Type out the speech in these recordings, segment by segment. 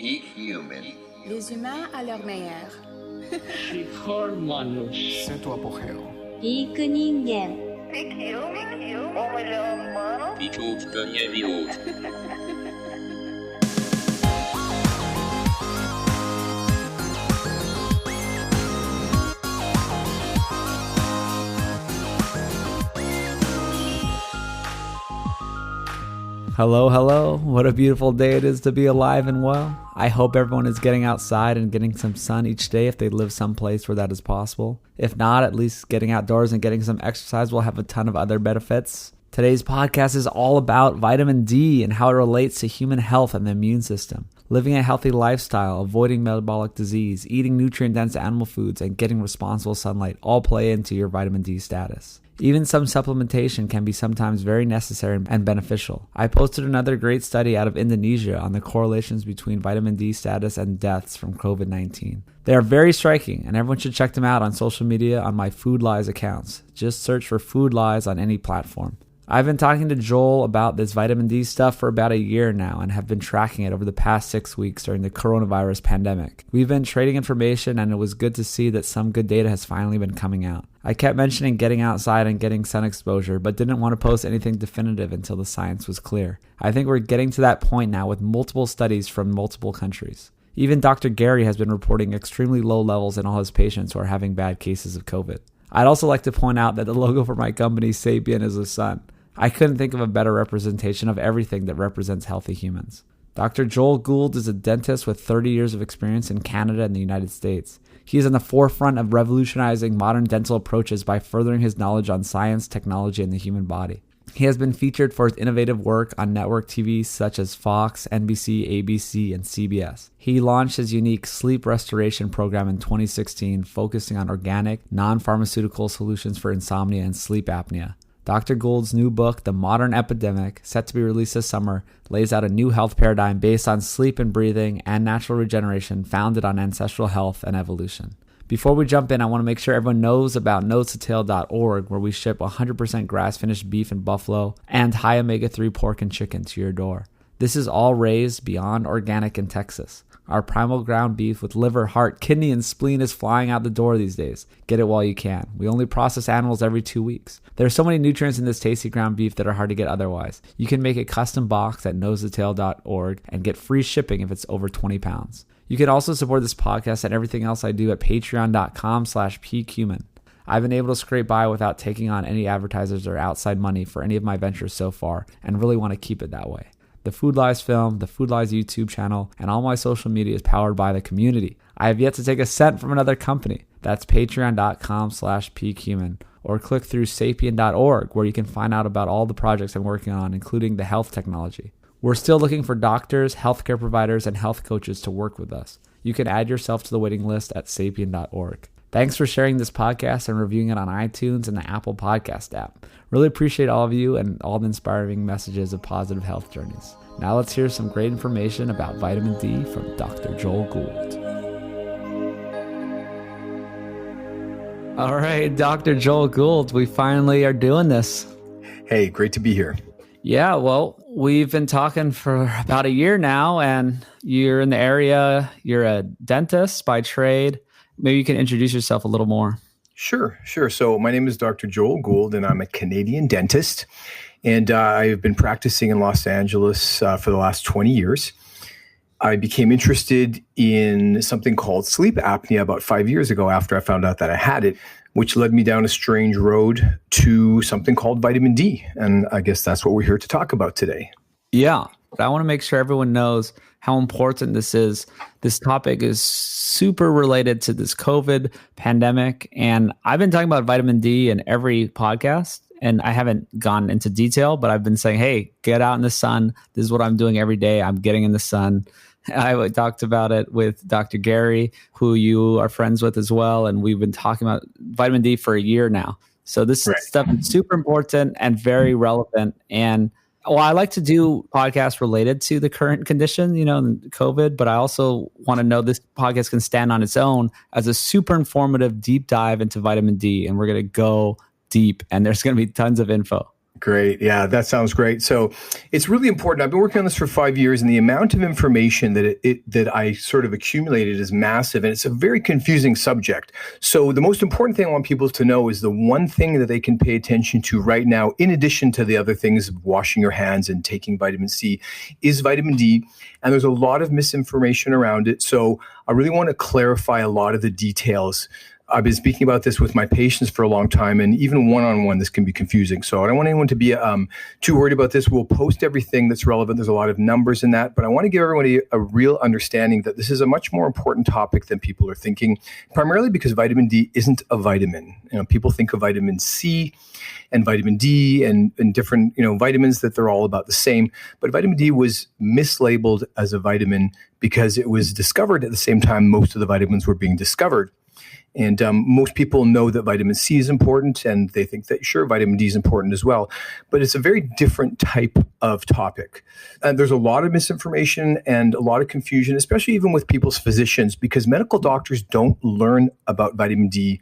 Peak Human. Les humains à leur meilleur. C'est tu apogeo. Peak 人間 Peak humano. Hello, hello. What a beautiful day it is to be alive and well. I hope everyone is getting outside and getting some sun each day if they live someplace where that is possible. If not, at least getting outdoors and getting some exercise will have a ton of other benefits. Today's podcast is all about vitamin D and how it relates to human health and the immune system. Living a healthy lifestyle, avoiding metabolic disease, eating nutrient-dense animal foods, and getting responsible sunlight all play into your vitamin D status. Even some supplementation can be sometimes very necessary and beneficial. I posted another great study out of Indonesia on the correlations between vitamin D status and deaths from COVID-19. They are very striking, and everyone should check them out on social media on my Food Lies accounts. Just search for Food Lies on any platform. I've been talking to Joel about this vitamin D stuff for about a year now and have been tracking it over the past 6 weeks during the coronavirus pandemic. We've been trading information, and it was good to see that some good data has finally been coming out. I kept mentioning getting outside and getting sun exposure, but didn't want to post anything definitive until the science was clear. I think we're getting to that point now with multiple studies from multiple countries. Even Dr. Gary has been reporting extremely low levels in all his patients who are having bad cases of COVID. I'd also like to point out that the logo for my company, Sapien, is a sun. I couldn't think of a better representation of everything that represents healthy humans. Dr. Joel Gould is a dentist with 30 years of experience in Canada and the United States. He is on the forefront of revolutionizing modern dental approaches by furthering his knowledge on science, technology, and the human body. He has been featured for his innovative work on network TV such as Fox, NBC, ABC, and CBS. He launched his unique sleep restoration program in 2016, focusing on organic, non-pharmaceutical solutions for insomnia and sleep apnea. Dr. Gould's new book, The Modern Epidemic, set to be released this summer, lays out a new health paradigm based on sleep and breathing and natural regeneration founded on ancestral health and evolution. Before we jump in, I want to make sure everyone knows about nosetotail.org, where we ship 100% grass-finished beef and buffalo and high omega-3 pork and chicken to your door. This is all raised beyond organic in Texas. Our primal ground beef with liver, heart, kidney, and spleen is flying out the door these days. Get it while you can. We only process animals every 2 weeks. There are so many nutrients in this tasty ground beef that are hard to get otherwise. You can make a custom box at nosetotail.org and get free shipping if it's over 20 pounds. You can also support this podcast and everything else I do at patreon.com/peakhuman. I've been able to scrape by without taking on any advertisers or outside money for any of my ventures so far, and really want to keep it that way. The Food Lies film, the Food Lies YouTube channel, and all my social media is powered by the community. I have yet to take a cent from another company. That's patreon.com/peakhuman, or click through sapien.org, where you can find out about all the projects I'm working on, including the health technology. We're still looking for doctors, healthcare providers, and health coaches to work with us. You can add yourself to the waiting list at sapien.org. Thanks for sharing this podcast and reviewing it on iTunes and the Apple Podcast app. Really appreciate all of you and all the inspiring messages of positive health journeys. Now let's hear some great information about vitamin D from Dr. Joel Gould. All right, Dr. Joel Gould, we finally are doing this. Hey, great to be here. Yeah, well, we've been talking for about a year now, and you're in the area. You're a dentist by trade. Maybe you can introduce yourself a little more. Sure. So my name is Dr. Joel Gould, and I'm a Canadian dentist. And I've been practicing in Los Angeles for the last 20 years. I became interested in something called sleep apnea about 5 years ago after I found out that I had it, which led me down a strange road to something called vitamin D. And I guess that's what we're here to talk about today. Yeah. I want to make sure everyone knows how important this is. This topic is super related to this COVID pandemic. And I've been talking about vitamin D in every podcast, and I haven't gone into detail, but I've been saying, hey, get out in the sun. This is what I'm doing every day. I'm getting in the sun. I talked about it with Dr. Gary, who you are friends with as well. And we've been talking about vitamin D for a year now. So this stuff is super important and very relevant. And I like to do podcasts related to the current condition, COVID, but I also want to know this podcast can stand on its own as a super informative deep dive into vitamin D. And we're going to go deep, and there's going to be tons of info. Great. Yeah, that sounds great. So it's really important. I've been working on this for 5 years, and the amount of information that I sort of accumulated is massive, and it's a very confusing subject. So the most important thing I want people to know is the one thing that they can pay attention to right now, in addition to the other things of washing your hands and taking vitamin C, is vitamin D. And there's a lot of misinformation around it. So I really want to clarify a lot of the details. I've been speaking about this with my patients for a long time, and even one-on-one, this can be confusing. So I don't want anyone to be too worried about this. We'll post everything that's relevant. There's a lot of numbers in that, but I want to give everybody a real understanding that this is a much more important topic than people are thinking, primarily because vitamin D isn't a vitamin. People think of vitamin C and vitamin D and different, vitamins, that they're all about the same. But vitamin D was mislabeled as a vitamin because it was discovered at the same time most of the vitamins were being discovered. And most people know that vitamin C is important, and they think that, sure, vitamin D is important as well. But it's a very different type of topic. And there's a lot of misinformation and a lot of confusion, especially even with people's physicians, because medical doctors don't learn about vitamin D,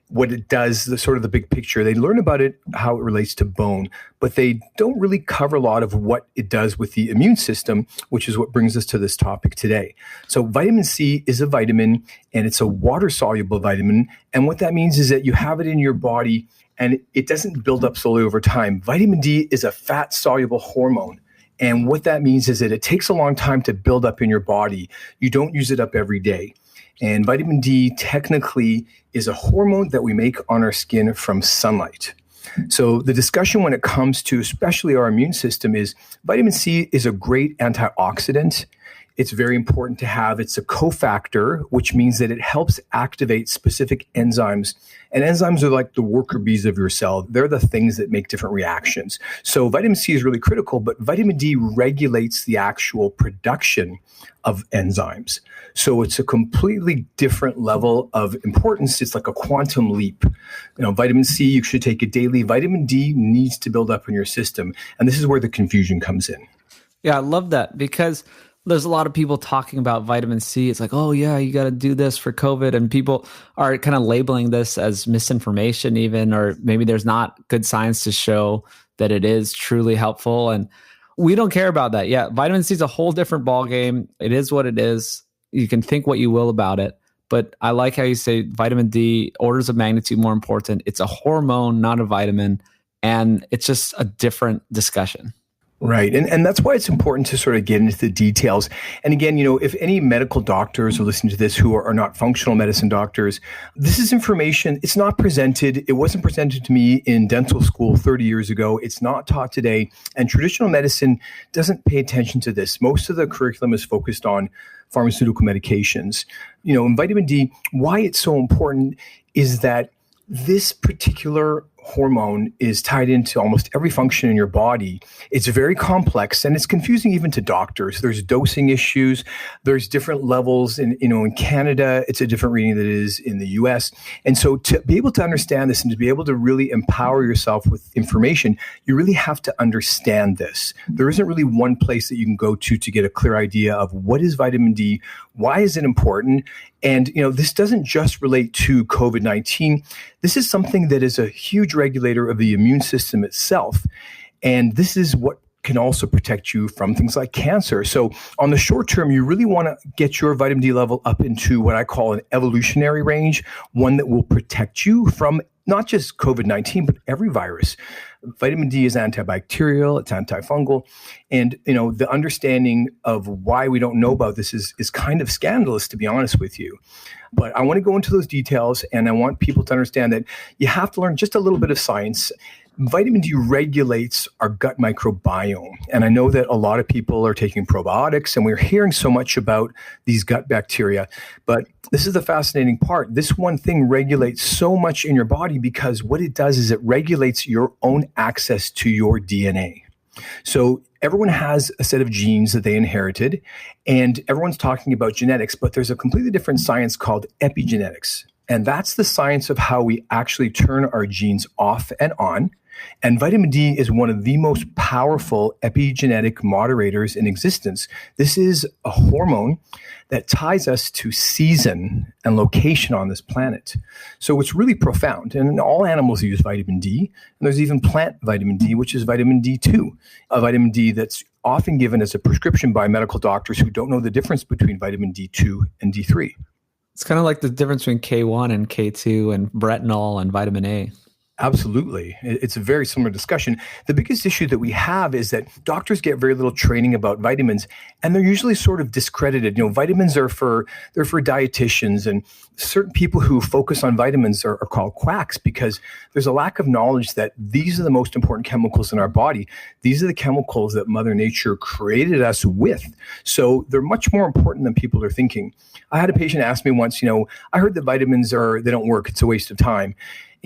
what it does, the big picture. They learn about it, how it relates to bone, but they don't really cover a lot of what it does with the immune system, which is what brings us to this topic today. So vitamin C is a vitamin, and it's a water-soluble vitamin. And what that means is that you have it in your body, and it doesn't build up slowly over time. Vitamin D is a fat-soluble hormone. And what that means is that it takes a long time to build up in your body. You don't use it up every day. And vitamin D technically is a hormone that we make on our skin from sunlight. So the discussion when it comes to especially our immune system is vitamin C is a great antioxidant. It's very important to have. It's a cofactor, which means that it helps activate specific enzymes. And enzymes are like the worker bees of your cell. They're the things that make different reactions. So vitamin C is really critical, but vitamin D regulates the actual production of enzymes. So it's a completely different level of importance. It's like a quantum leap. Vitamin C, you should take it daily. Vitamin D needs to build up in your system. And this is where the confusion comes in. Yeah, I love that, because there's a lot of people talking about vitamin C. It's like, oh yeah, you got to do this for COVID. And people are kind of labeling this as misinformation even, or maybe there's not good science to show that it is truly helpful. And we don't care about that. Yeah, vitamin C is a whole different ballgame. It is what it is. You can think what you will about it. But I like how you say vitamin D, orders of magnitude more important. It's a hormone, not a vitamin. And it's just a different discussion. Right. And that's why it's important to sort of get into the details. And again, if any medical doctors are listening to this who are not functional medicine doctors, this is information. It's not presented. It wasn't presented to me in dental school 30 years ago. It's not taught today. And traditional medicine doesn't pay attention to this. Most of the curriculum is focused on pharmaceutical medications. And vitamin D, why it's so important is that this particular hormone is tied into almost every function in your body. It's very complex, and it's confusing even to doctors. There's dosing issues. There's different levels. In Canada, it's a different reading than it is in the US. And so to be able to understand this and to be able to really empower yourself with information, you really have to understand this. There isn't really one place that you can go to get a clear idea of what is vitamin D, why is it important? And, this doesn't just relate to COVID-19. This is something that is a huge regulator of the immune system itself. And this is what can also protect you from things like cancer. So on the short term, you really want to get your vitamin D level up into what I call an evolutionary range, one that will protect you from not just COVID-19, but every virus. Vitamin D is antibacterial, it's antifungal. And, the understanding of why we don't know about this is kind of scandalous, to be honest with you. But I want to go into those details, and I want people to understand that you have to learn just a little bit of science. Vitamin D regulates our gut microbiome. And I know that a lot of people are taking probiotics, and we're hearing so much about these gut bacteria. But this is the fascinating part. This one thing regulates so much in your body because what it does is it regulates your own access to your DNA. So everyone has a set of genes that they inherited, and everyone's talking about genetics, but there's a completely different science called epigenetics. And that's the science of how we actually turn our genes off and on. And vitamin D is one of the most powerful epigenetic moderators in existence. This is a hormone that ties us to season and location on this planet. So it's really profound. And all animals use vitamin D. And there's even plant vitamin D, which is vitamin D2, a vitamin D that's often given as a prescription by medical doctors who don't know the difference between vitamin D2 and D3. It's kind of like the difference between K1 and K2 and retinol and vitamin A. Absolutely. It's a very similar discussion. The biggest issue that we have is that doctors get very little training about vitamins, and they're usually sort of discredited. Vitamins they're for dietitians, and certain people who focus on vitamins are called quacks because there's a lack of knowledge that these are the most important chemicals in our body. These are the chemicals that Mother Nature created us with. So they're much more important than people are thinking. I had a patient ask me once, I heard that vitamins they don't work. It's a waste of time.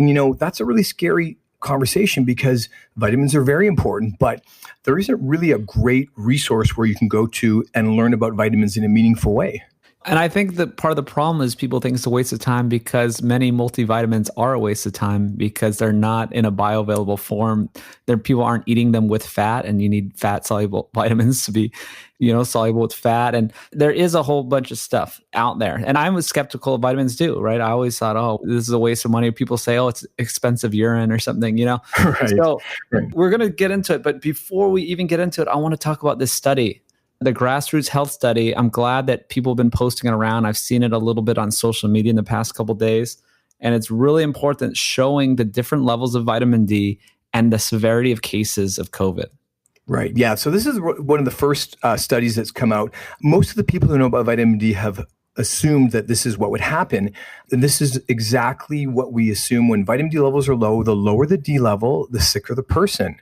And, that's a really scary conversation because vitamins are very important, but there isn't really a great resource where you can go to and learn about vitamins in a meaningful way. And I think that part of the problem is people think it's a waste of time because many multivitamins are a waste of time because they're not in a bioavailable form. People aren't eating them with fat, and you need fat-soluble vitamins to be, soluble with fat. And there is a whole bunch of stuff out there. And I was skeptical of vitamins too, right? I always thought, this is a waste of money. People say, it's expensive urine or something, Right. So right. We're going to get into it. But before we even get into it, I want to talk about this study. The Grassroots Health Study. I'm glad that people have been posting it around. I've seen it a little bit on social media in the past couple of days. And it's really important showing the different levels of vitamin D and the severity of cases of COVID. Right. Yeah. So this is one of the first studies that's come out. Most of the people who know about vitamin D have assumed that this is what would happen. And this is exactly what we assume when vitamin D levels are low. The lower the D level, the sicker the person.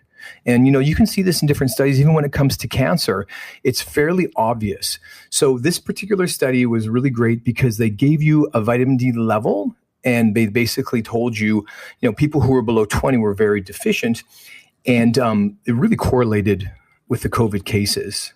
And, you can see this in different studies, even when it comes to cancer. It's fairly obvious. So this particular study was really great because they gave you a vitamin D level, and they basically told you, people who were below 20 were very deficient. And it really correlated with the COVID cases.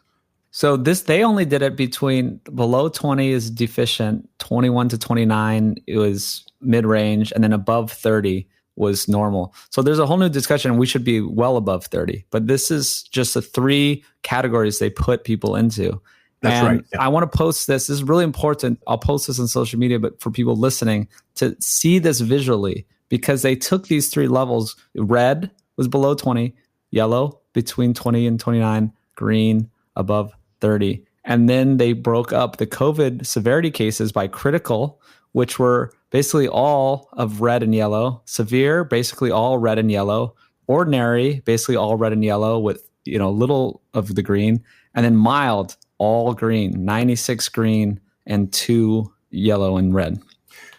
So they only did it between below 20 is deficient, 21 to 29 it was mid-range, and then above 30 was normal. So there's a whole new discussion. We should be well above 30, but this is just the 3 categories they put people into. That's right. Yeah. I want to post this. This is really important. I'll post this on social media, but for people listening to see this visually, because they took these 3 levels. Red was below 20, yellow between 20 and 29, green above 30. And then they broke up the COVID severity cases by critical, which were basically all of red and yellow, severe, basically all red and yellow, ordinary, basically all red and yellow with, little of the green, and then mild, all green, 96 green and 2 yellow and red.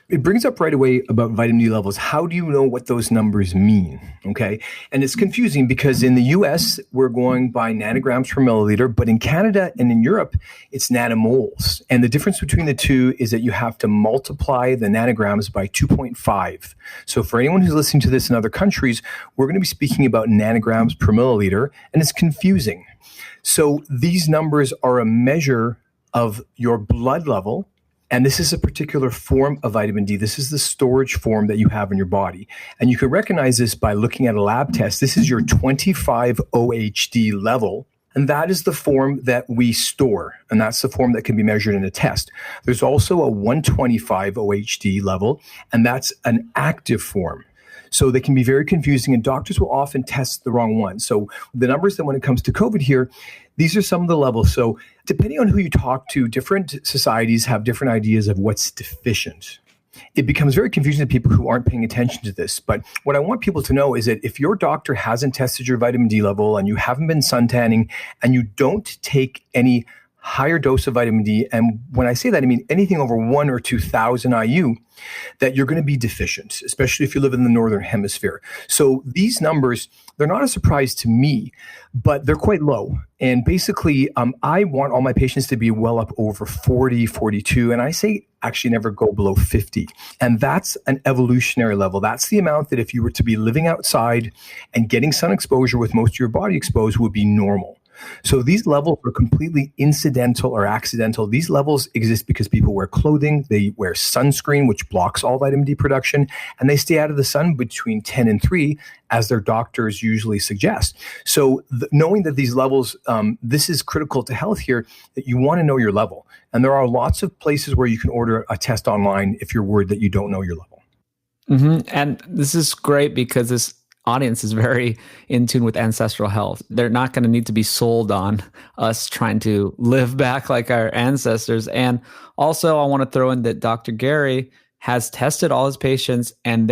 It brings up right away about vitamin D levels. How do you know what those numbers mean? Okay. And it's confusing because in the US, we're going by nanograms per milliliter, but in Canada and in Europe, it's nanomoles. And the difference between the two is that you have to multiply the nanograms by 2.5. So for anyone who's listening to this in other countries, we're going to be speaking about nanograms per milliliter, and it's confusing. So these numbers are a measure of your blood level. And this is a particular form of vitamin D. This is the storage form that you have in your body. And you can recognize this by looking at a lab test. This is your 25 OHD level. And that is the form that we store. And that's the form that can be measured in a test. There's also a 125 OHD level, and that's an active form. So they can be very confusing, and doctors will often test the wrong one. So the numbers that when it comes to COVID here, these are some of the levels. So depending on who you talk to, different societies have different ideas of what's deficient. It becomes very confusing to people who aren't paying attention to this. But what I want people to know is that if your doctor hasn't tested your vitamin D level and you haven't been suntanning and you don't take any higher dose of vitamin D, and when I say that, I mean anything over 1 or 2,000 IU, that you're going to be deficient, especially if you live in the Northern Hemisphere. So these numbers, they're not a surprise to me, but they're quite low. And basically, I want all my patients to be well up over 40, 42, and I say actually never go below 50. And that's an evolutionary level. That's the amount that if you were to be living outside and getting sun exposure with most of your body exposed would be normal. So these levels are completely incidental or accidental. These levels exist because people wear clothing, they wear sunscreen, which blocks all vitamin D production, and they stay out of the sun between 10 and 3, as their doctors usually suggest. So knowing that these levels, this is critical to health here, that you want to know your level. And there are lots of places where you can order a test online if you're worried that you don't know your level. Mm-hmm. And this is great because this audience is very in tune with ancestral health. They're not going to need to be sold on us trying to live back like our ancestors. And also, I want to throw in that Dr. Gary has tested all his patients, and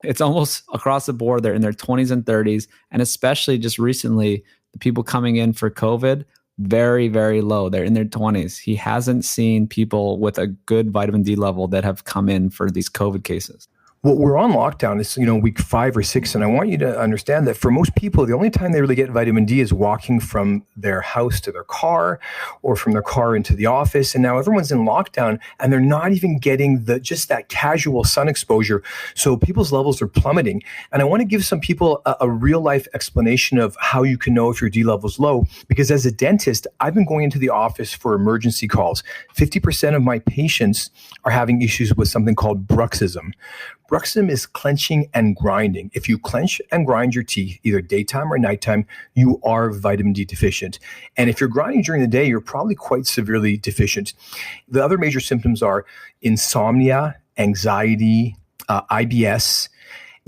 it's almost across the board. They're in their 20s and 30s. And especially just recently, the people coming in for COVID, very, very low. They're in their 20s. He hasn't seen people with a good vitamin D level that have come in for these COVID cases. Well, we're on lockdown. It's, week 5 or 6. And I want you to understand that for most people, the only time they really get vitamin D is walking from their house to their car or from their car into the office. And now everyone's in lockdown and they're not even getting just that casual sun exposure. So people's levels are plummeting. And I want to give some people a real life explanation of how you can know if your D level is low. Because as a dentist, I've been going into the office for emergency calls. 50% of my patients are having issues with something called bruxism. Bruxism is clenching and grinding. If you clench and grind your teeth, either daytime or nighttime, you are vitamin D deficient. And if you're grinding during the day, you're probably quite severely deficient. The other major symptoms are insomnia, anxiety, IBS.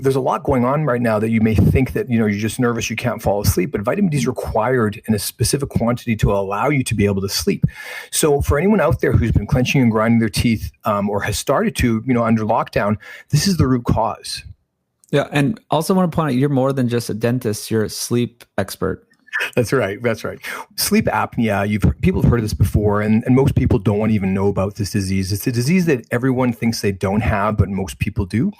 There's a lot going on right now that you may think that, you're just nervous, you can't fall asleep, but vitamin D is required in a specific quantity to allow you to be able to sleep. So for anyone out there who's been clenching and grinding their teeth or has started to, under lockdown, this is the root cause. Yeah. And also want to point out, you're more than just a dentist, you're a sleep expert. That's right. Sleep apnea, people have heard of this before, and most people don't even know about this disease. It's a disease that everyone thinks they don't have, but most people do.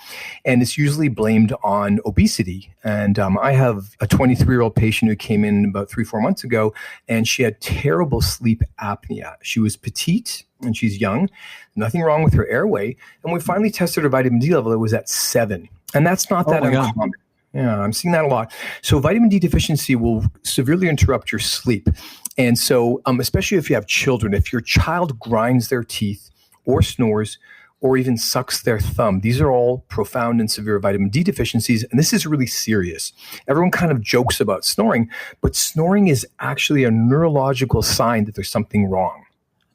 And it's usually blamed on obesity. And I have a 23-year-old patient who came in about 3-4 months ago, and she had terrible sleep apnea. She was petite and she's young, nothing wrong with her airway. And we finally tested her vitamin D level. It was at 7. And that's not that uncommon. Yeah, I'm seeing that a lot. So vitamin D deficiency will severely interrupt your sleep. And so, especially if you have children, if your child grinds their teeth or snores or even sucks their thumb, these are all profound and severe vitamin D deficiencies. And this is really serious. Everyone kind of jokes about snoring, but snoring is actually a neurological sign that there's something wrong.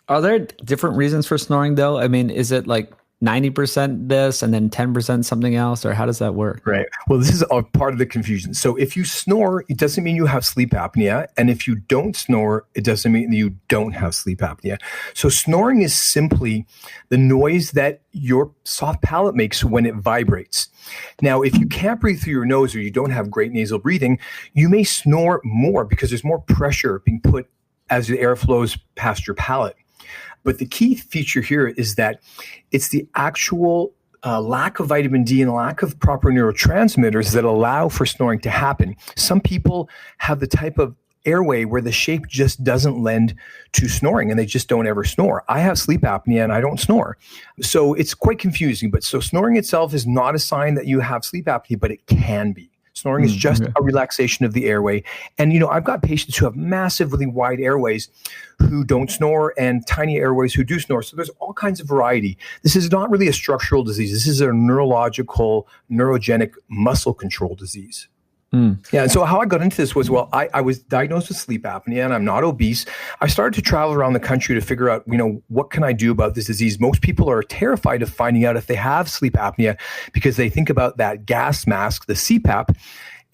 Are there different reasons for snoring though? I mean, is it like 90% this and then 10% something else, or how does that work? Right. Well, this is a part of the confusion. So if you snore, it doesn't mean you have sleep apnea. And if you don't snore, it doesn't mean that you don't have sleep apnea. So snoring is simply the noise that your soft palate makes when it vibrates. Now, if you can't breathe through your nose or you don't have great nasal breathing, you may snore more because there's more pressure being put as the air flows past your palate. But the key feature here is that it's the actual lack of vitamin D and lack of proper neurotransmitters that allow for snoring to happen. Some people have the type of airway where the shape just doesn't lend to snoring and they just don't ever snore. I have sleep apnea and I don't snore. So it's quite confusing. But so snoring itself is not a sign that you have sleep apnea, but it can be. Snoring is just a relaxation of the airway. And, I've got patients who have massively wide airways who don't snore and tiny airways who do snore. So there's all kinds of variety. This is not really a structural disease. This is a neurological, neurogenic muscle control disease. Yeah. And so how I got into this was, I was diagnosed with sleep apnea and I'm not obese. I started to travel around the country to figure out, what can I do about this disease? Most people are terrified of finding out if they have sleep apnea because they think about that gas mask, the CPAP,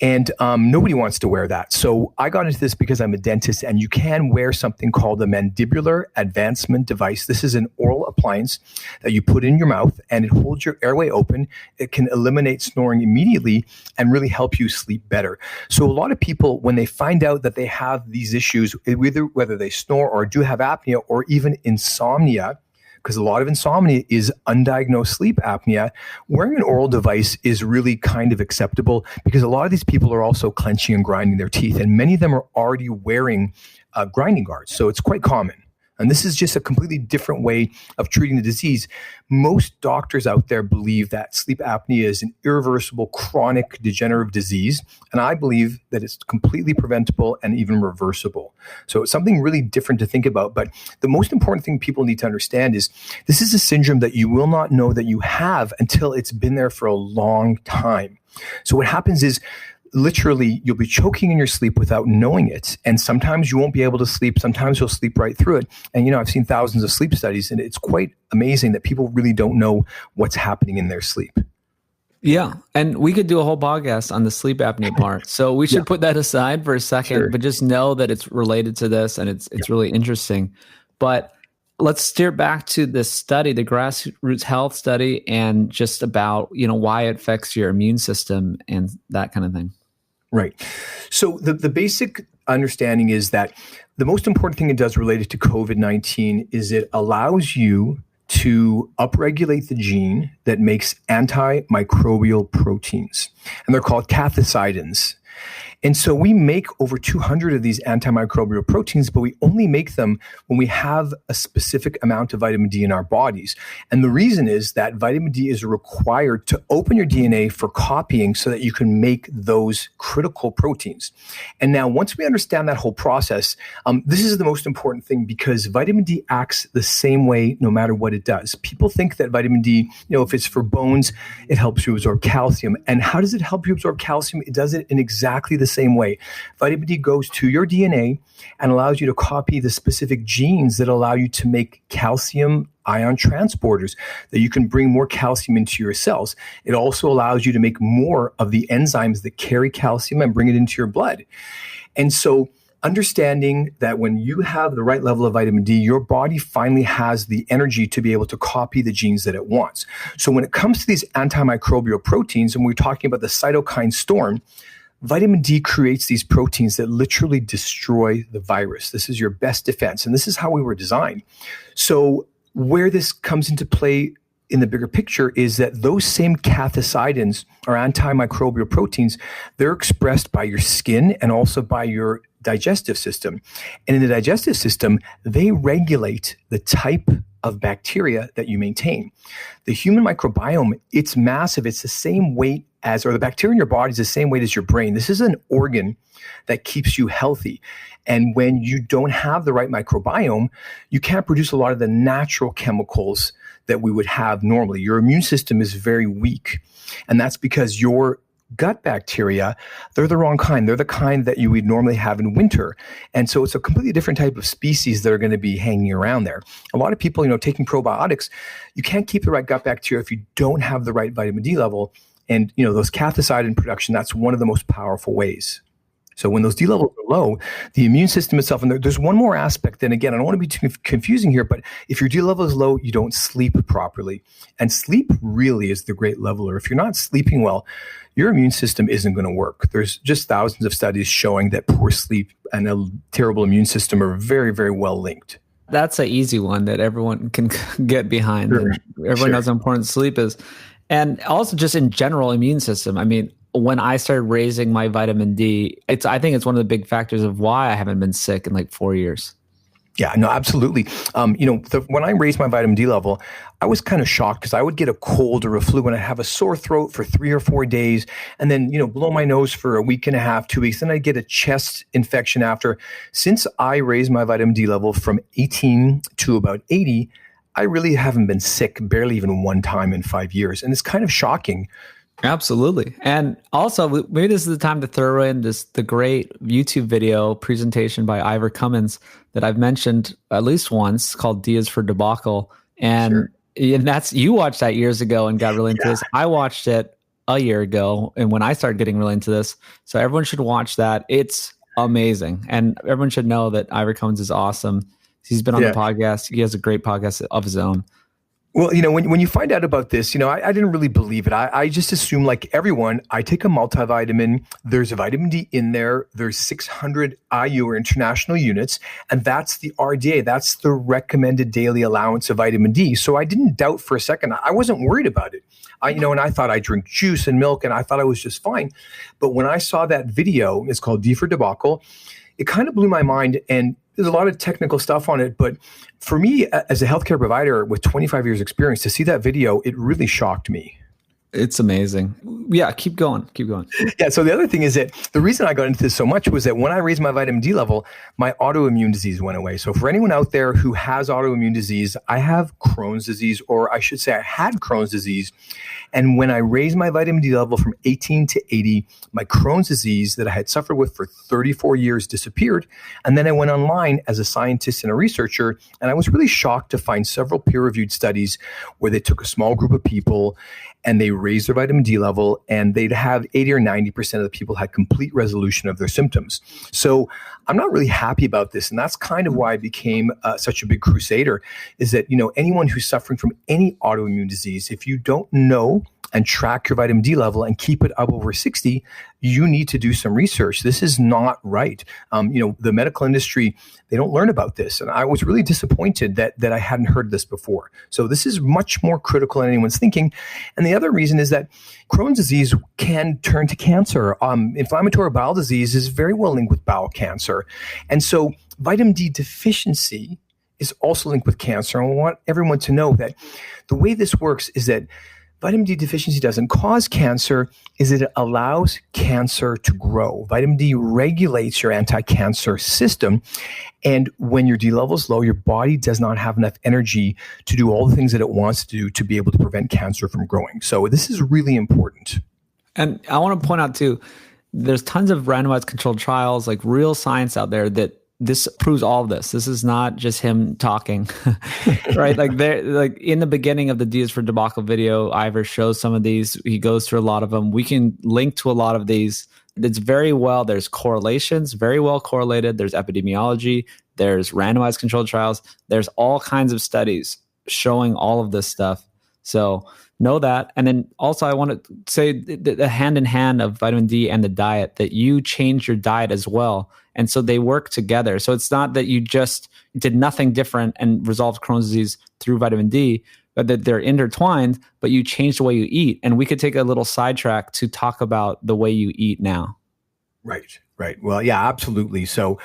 and nobody wants to wear that. So I got into this because I'm a dentist and you can wear something called a mandibular advancement device. This is an oral appliance that you put in your mouth and it holds your airway open. It can eliminate snoring immediately and really help you sleep better. So a lot of people, when they find out that they have these issues, whether they snore or do have apnea or even insomnia, because a lot of insomnia is undiagnosed sleep apnea, wearing an oral device is really kind of acceptable because a lot of these people are also clenching and grinding their teeth, and many of them are already wearing grinding guards. So it's quite common. And this is just a completely different way of treating the disease. Most doctors out there believe that sleep apnea is an irreversible, chronic, degenerative disease. And I believe that it's completely preventable and even reversible. So it's something really different to think about. But the most important thing people need to understand is this is a syndrome that you will not know that you have until it's been there for a long time. So what happens is, literally, you'll be choking in your sleep without knowing it. And sometimes you won't be able to sleep. Sometimes you'll sleep right through it. And, I've seen thousands of sleep studies, and it's quite amazing that people really don't know what's happening in their sleep. Yeah. And we could do a whole podcast on the sleep apnea part. So we should put that aside for a second, but just know that it's related to this, and it's really interesting. But let's steer back to this study, the Grassroots Health study, and just about, why it affects your immune system and that kind of thing. Right. So the basic understanding is that the most important thing it does related to COVID-19 is it allows you to upregulate the gene that makes antimicrobial proteins. And they're called cathepsidins. And so we make over 200 of these antimicrobial proteins, but we only make them when we have a specific amount of vitamin D in our bodies. And the reason is that vitamin D is required to open your DNA for copying so that you can make those critical proteins. And now, once we understand that whole process, this is the most important thing, because vitamin D acts the same way no matter what it does. People think that vitamin D, if it's for bones, it helps you absorb calcium. And how does it help you absorb calcium? It does it in exactly the same way. Vitamin D goes to your DNA and allows you to copy the specific genes that allow you to make calcium ion transporters, that you can bring more calcium into your cells. It also allows you to make more of the enzymes that carry calcium and bring it into your blood. And so understanding that when you have the right level of vitamin D, your body finally has the energy to be able to copy the genes that it wants. So when it comes to these antimicrobial proteins, and we're talking about the cytokine storm, vitamin D creates these proteins that literally destroy the virus. This is your best defense, and this is how we were designed. So where this comes into play in the bigger picture is that those same cathepsidins, or antimicrobial proteins, they're expressed by your skin and also by your digestive system. And in the digestive system, they regulate the type of bacteria that you maintain. The human microbiome, it's massive. It's the same weight as, or the bacteria in your body is the same weight as your brain. This is an organ that keeps you healthy. And when you don't have the right microbiome, you can't produce a lot of the natural chemicals that we would have normally. Your immune system is very weak. And that's because your gut bacteria, they're the wrong kind. They're the kind that you would normally have in winter. And so it's a completely different type of species that are going to be hanging around there. A lot of people, taking probiotics, you can't keep the right gut bacteria if you don't have the right vitamin D level. And, those cathepsidin production, that's one of the most powerful ways. So when those D levels are low, the immune system itself, and there's one more aspect, and again, I don't want to be too confusing here, but if your D level is low, you don't sleep properly. And sleep really is the great leveler. If you're not sleeping well, your immune system isn't going to work. There's just thousands of studies showing that poor sleep and a terrible immune system are very, very well linked. That's an easy one that everyone can get behind. Sure. Everyone knows how important sleep is. And also just in general immune system. I mean, when I started raising my vitamin D, I think it's one of the big factors of why I haven't been sick in like 4 years. Yeah, no, absolutely. When I raised my vitamin D level, I was kind of shocked because I would get a cold or a flu and I'd have a sore throat for 3 or 4 days and then, blow my nose for a week and a half, 2 weeks. Then I'd get a chest infection after. Since I raised my vitamin D level from 18 to about 80, I really haven't been sick barely even one time in 5 years. And it's kind of shocking. Absolutely. And also, maybe this is the time to throw in the great YouTube video presentation by Ivor Cummins that I've mentioned at least once, called D is for Debacle. And, and you watched that years ago and got really into this. I watched it a year ago, and when I started getting really into this. So everyone should watch that. It's amazing. And everyone should know that Ivor Cummins is awesome. He's been on the podcast. He has a great podcast of his own. Well, when you find out about this, I didn't really believe it. I just assumed, like everyone, I take a multivitamin. There's a vitamin D in there. There's 600 IU, or international units, and that's the RDA. That's the recommended daily allowance of vitamin D. So I didn't doubt for a second. I wasn't worried about it. And I thought I drink juice and milk, and I thought I was just fine. But when I saw that video, it's called D for Debacle, it kind of blew my mind. And there's a lot of technical stuff on it. But for me, as a healthcare provider with 25 years experience, to see that video, it really shocked me. It's amazing. Yeah, keep going. Yeah, so the other thing is that the reason I got into this so much was that when I raised my vitamin D level, my autoimmune disease went away. So for anyone out there who has autoimmune disease, I have Crohn's disease, or I should say I had Crohn's disease. And when I raised my vitamin D level from 18 to 80, my Crohn's disease that I had suffered with for 34 years disappeared. And then I went online as a scientist and a researcher, and I was really shocked to find several peer-reviewed studies where they took a small group of people and they raised their vitamin D level, and they'd have 80 or 90% of the people had complete resolution of their symptoms. So I'm not really happy about this. And that's kind of why I became such a big crusader, is that, anyone who's suffering from any autoimmune disease, if you don't know and track your vitamin D level and keep it up over 60, you need to do some research. This is not right. The medical industry, they don't learn about this. And I was really disappointed that I hadn't heard this before. So this is much more critical than anyone's thinking. And the other reason is that Crohn's disease can turn to cancer. Inflammatory bowel disease is very well linked with bowel cancer. And so vitamin D deficiency is also linked with cancer. And I want everyone to know that the way this works is that vitamin D deficiency doesn't cause cancer, is it allows cancer to grow. Vitamin D regulates your anti-cancer system. And when your D level is low, your body does not have enough energy to do all the things that it wants to do to be able to prevent cancer from growing. So this is really important. And I want to point out too, there's tons of randomized controlled trials, like real science out there that this proves all of this. This is not just him talking, right? Like in the beginning of the D is for Debacle video, Ivor shows some of these. He goes through a lot of them. We can link to a lot of these. There's correlations, very well correlated. There's epidemiology. There's randomized controlled trials. There's all kinds of studies showing all of this stuff. So know that. And then also I want to say the hand in hand of vitamin D and the diet, that you change your diet as well. And so they work together. So it's not that you just did nothing different and resolved Crohn's disease through vitamin D, but that they're intertwined, but you change the way you eat. And we could take a little sidetrack to talk about the way you eat now. Right. Well, yeah, absolutely. So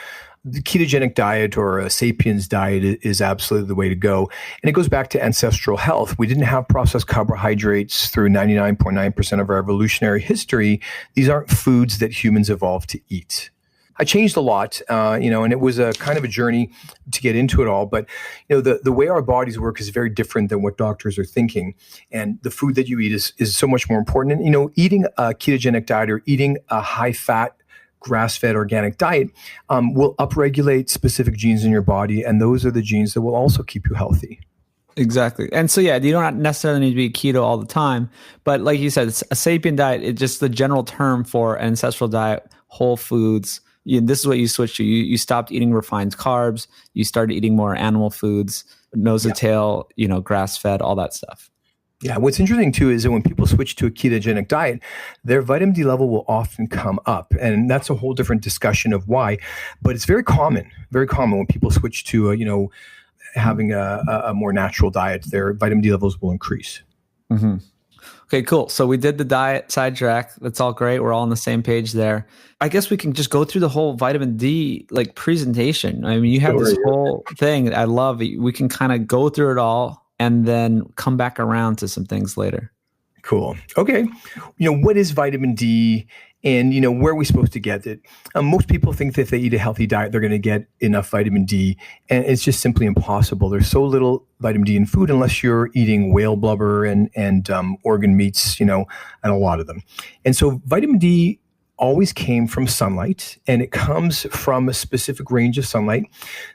the ketogenic diet or a sapiens diet is absolutely the way to go. And it goes back to ancestral health. We didn't have processed carbohydrates through 99.9% of our evolutionary history. These aren't foods that humans evolved to eat. I changed a lot, and it was a kind of a journey to get into it all. But, the way our bodies work is very different than what doctors are thinking. And the food that you eat is so much more important. And, eating a ketogenic diet or eating a high-fat, grass-fed organic diet will upregulate specific genes in your body. And those are the genes that will also keep you healthy. Exactly. And so, you don't necessarily need to be keto all the time. But like you said, it's a sapien diet. It's just the general term for an ancestral diet, whole foods. This is what you switch to. You stopped eating refined carbs. You started eating more animal foods, nose to tail, grass-fed, all that stuff. Yeah. What's interesting too is that when people switch to a ketogenic diet, their vitamin D level will often come up. And that's a whole different discussion of why. But it's very common when people switch to, having a more natural diet, their vitamin D levels will increase. Mm-hmm. Okay, cool. So we did the diet sidetrack. That's all great. We're all on the same page there. I guess we can just go through the whole vitamin D presentation. I mean, you have this whole thing that I love. We can kind of go through it all and then come back around to some things later. Cool. Okay. What is vitamin D and, where are we supposed to get it? Most people think that if they eat a healthy diet, they're going to get enough vitamin D. And it's just simply impossible. There's so little vitamin D in food unless you're eating whale blubber and organ meats, and a lot of them. And so vitamin D always came from sunlight, and it comes from a specific range of sunlight.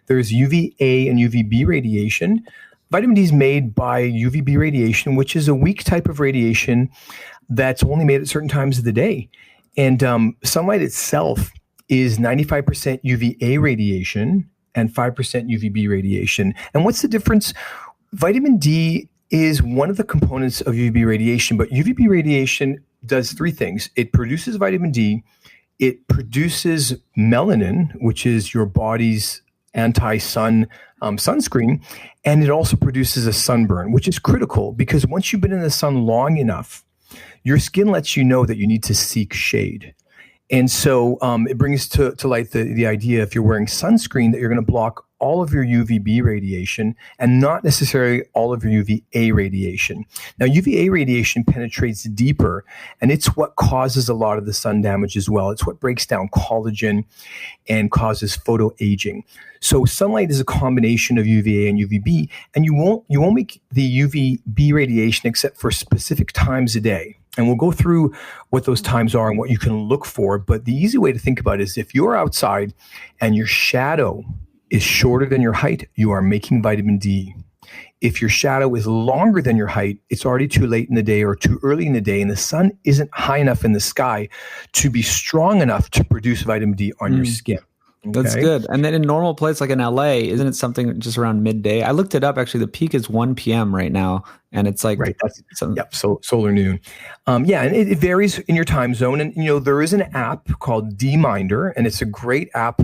There's UVA and UVB radiation. Vitamin D is made by UVB radiation, which is a weak type of radiation that's only made at certain times of the day. And sunlight itself is 95% UVA radiation and 5% UVB radiation. And what's the difference? Vitamin D is one of the components of UVB radiation, but UVB radiation does three things. It produces vitamin D, it produces melanin, which is your body's anti-sun sunscreen, and it also produces a sunburn, which is critical because once you've been in the sun long enough, your skin lets you know that you need to seek shade. And so it brings to light the idea, if you're wearing sunscreen, that you're going to block all of your UVB radiation and not necessarily all of your UVA radiation. Now, UVA radiation penetrates deeper, and it's what causes a lot of the sun damage as well. It's what breaks down collagen and causes photoaging. So sunlight is a combination of UVA and UVB, and you won't make the UVB radiation except for specific times a day. And we'll go through what those times are and what you can look for. But the easy way to think about it is, if you're outside and your shadow is shorter than your height, you are making vitamin D. If your shadow is longer than your height, it's already too late in the day or too early in the day, and the sun isn't high enough in the sky to be strong enough to produce vitamin D on your skin. Okay? That's good. And then in normal place like in LA, isn't it something just around midday? I looked it up. Actually, the peak is 1 p.m. right now. And it's like, right. So solar noon. And it varies in your time zone. And, there is an app called D-Minder, and it's a great app.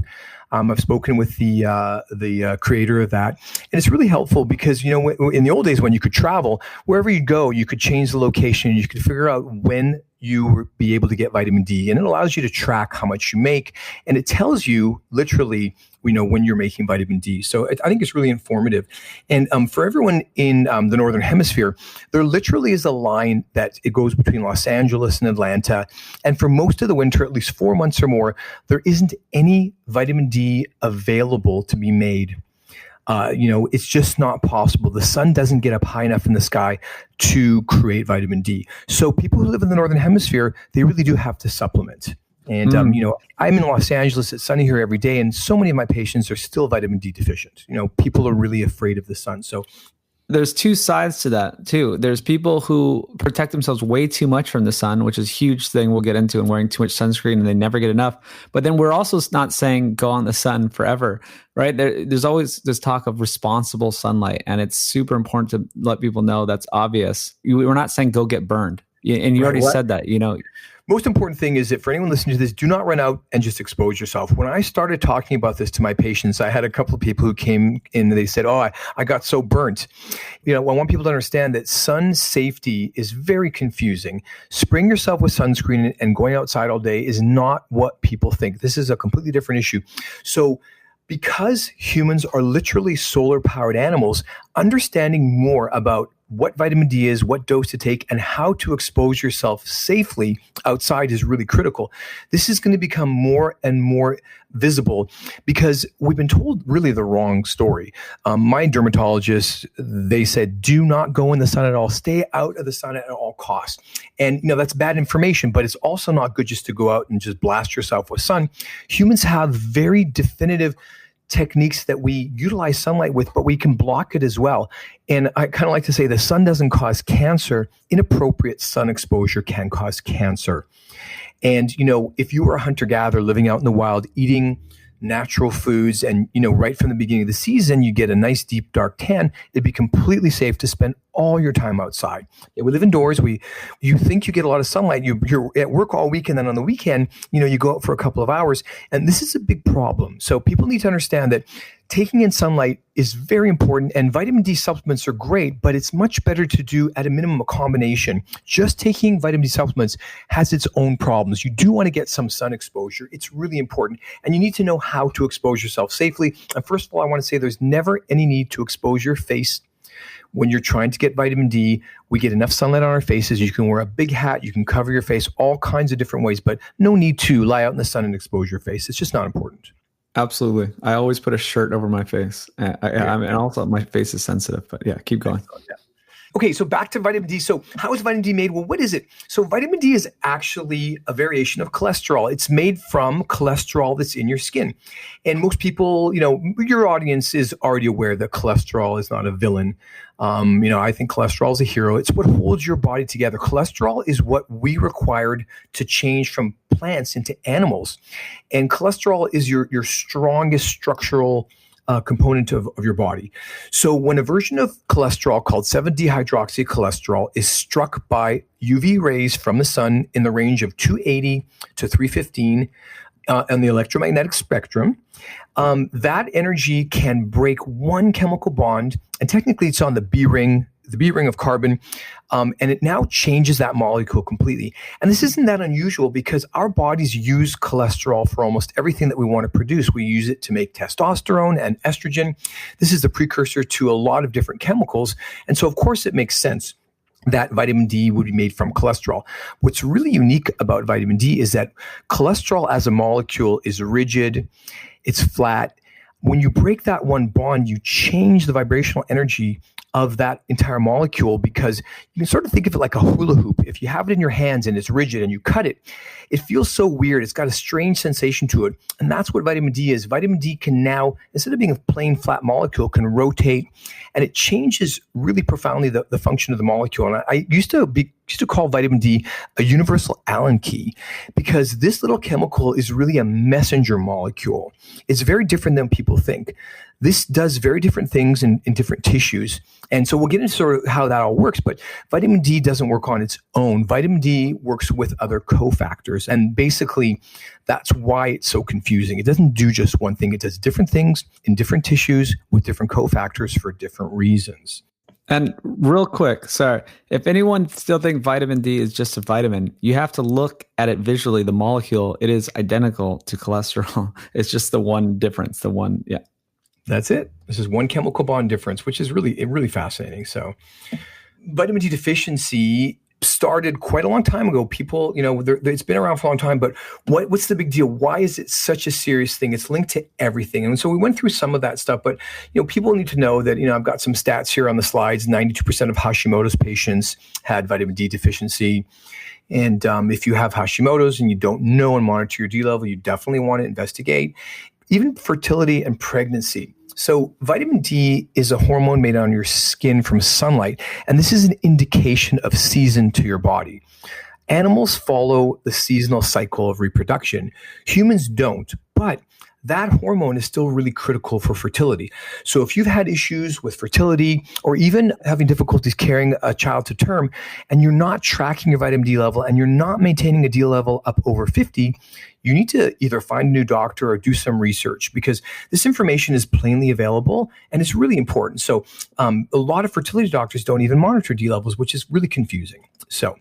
I've spoken with the creator of that, and it's really helpful because, in the old days when you could travel, wherever you go, you could change the location. You could figure out when you would be able to get vitamin D, and it allows you to track how much you make, and it tells you literally, when you're making vitamin D. So I think it's really informative. And for everyone in the Northern Hemisphere, there literally is a line that it goes between Los Angeles and Atlanta. And for most of the winter, at least 4 months or more, there isn't any vitamin D available to be made. It's just not possible. The sun doesn't get up high enough in the sky to create vitamin D. So people who live in the Northern Hemisphere, they really do have to supplement. And, I'm in Los Angeles. It's sunny here every day. And so many of my patients are still vitamin D deficient. People are really afraid of the sun. So there's two sides to that too. There's people who protect themselves way too much from the sun, which is a huge thing we'll get into, and wearing too much sunscreen and they never get enough. But then we're also not saying go on the sun forever, right? There's always this talk of responsible sunlight, and it's super important to let people know that's obvious. We're not saying go get burned. And you already said that, Most important thing is that for anyone listening to this, do not run out and just expose yourself. When I started talking about this to my patients, I had a couple of people who came in and they said, I got so burnt. I want people to understand that sun safety is very confusing. Spraying yourself with sunscreen and going outside all day is not what people think. This is a completely different issue. So because humans are literally solar-powered animals, understanding more about what vitamin D is, what dose to take, and how to expose yourself safely outside is really critical. This is going to become more and more visible because we've been told really the wrong story. My dermatologist, they said, do not go in the sun at all. Stay out of the sun at all costs. And, that's bad information, but it's also not good just to go out and just blast yourself with sun. Humans have very definitive techniques that we utilize sunlight with, but we can block it as well. And I kind of like to say the sun doesn't cause cancer. Inappropriate sun exposure can cause cancer. And, if you were a hunter-gatherer living out in the wild, eating natural foods, and, right from the beginning of the season, you get a nice deep dark tan, it'd be completely safe to spend all your time outside. We live indoors. You think you get a lot of sunlight. You're at work all week, and then on the weekend, you go out for a couple of hours. And this is a big problem. So people need to understand that taking in sunlight is very important, and vitamin D supplements are great, but it's much better to do at a minimum a combination. Just taking vitamin D supplements has its own problems. You do want to get some sun exposure. It's really important, and you need to know how to expose yourself safely. And first of all, I want to say there's never any need to expose your face. When you're trying to get vitamin D, we get enough sunlight on our faces. You can wear a big hat. You can cover your face all kinds of different ways, but no need to lie out in the sun and expose your face. It's just not important. Absolutely. I always put a shirt over my face. And also my face is sensitive, but yeah, keep going. Yeah. Okay, so back to vitamin D. So how is vitamin D made? Well, what is it? So vitamin D is actually a variation of cholesterol. It's made from cholesterol that's in your skin. And most people, your audience is already aware that cholesterol is not a villain. I think cholesterol is a hero. It's what holds your body together. Cholesterol is what we required to change from plants into animals. And cholesterol is your strongest structural component of your body. So when a version of cholesterol called 7-dehydroxycholesterol is struck by UV rays from the sun in the range of 280 to 315 on the electromagnetic spectrum, that energy can break one chemical bond, and technically it's on the B ring, the B ring of carbon, and it now changes that molecule completely. And this isn't that unusual because our bodies use cholesterol for almost everything that we want to produce. We use it to make testosterone and estrogen. This is the precursor to a lot of different chemicals. And so, of course, it makes sense that vitamin D would be made from cholesterol. What's really unique about vitamin D is that cholesterol as a molecule is rigid, it's flat. When you break that one bond, you change the vibrational energy of that entire molecule, because you can sort of think of it like a hula hoop. If you have it in your hands and it's rigid and you cut it, it feels so weird. It's got a strange sensation to it. And that's what vitamin D is. Vitamin D can now, instead of being a plain flat molecule, can rotate, and it changes really profoundly the function of the molecule. And I used to call vitamin D a universal Allen key, because this little chemical is really a messenger molecule. It's very different than people think. This does very different things in different tissues. And so we'll get into sort of how that all works, but vitamin D doesn't work on its own. Vitamin D works with other cofactors. And basically, that's why it's so confusing. It doesn't do just one thing. It does different things in different tissues with different cofactors for different reasons. And real quick, sorry, if anyone still thinks vitamin D is just a vitamin, you have to look at it visually. The molecule, it is identical to cholesterol. It's just the one difference, yeah. That's it. This is one chemical bond difference, which is really fascinating. So vitamin D deficiency started quite a long time ago. People, it's been around for a long time, but what's the big deal? Why is it such a serious thing? It's linked to everything. And so we went through some of that stuff, but people need to know that, I've got some stats here on the slides. 92% of Hashimoto's patients had vitamin D deficiency. And if you have Hashimoto's and you don't know and monitor your D level, you definitely want to investigate. Even fertility and pregnancy. So vitamin D is a hormone made on your skin from sunlight, and this is an indication of season to your body. Animals follow the seasonal cycle of reproduction. Humans don't, but that hormone is still really critical for fertility. So if you've had issues with fertility or even having difficulties carrying a child to term, and you're not tracking your vitamin D level and you're not maintaining a D level up over 50, you need to either find a new doctor or do some research, because this information is plainly available and it's really important. So a lot of fertility doctors don't even monitor D levels, which is really confusing. So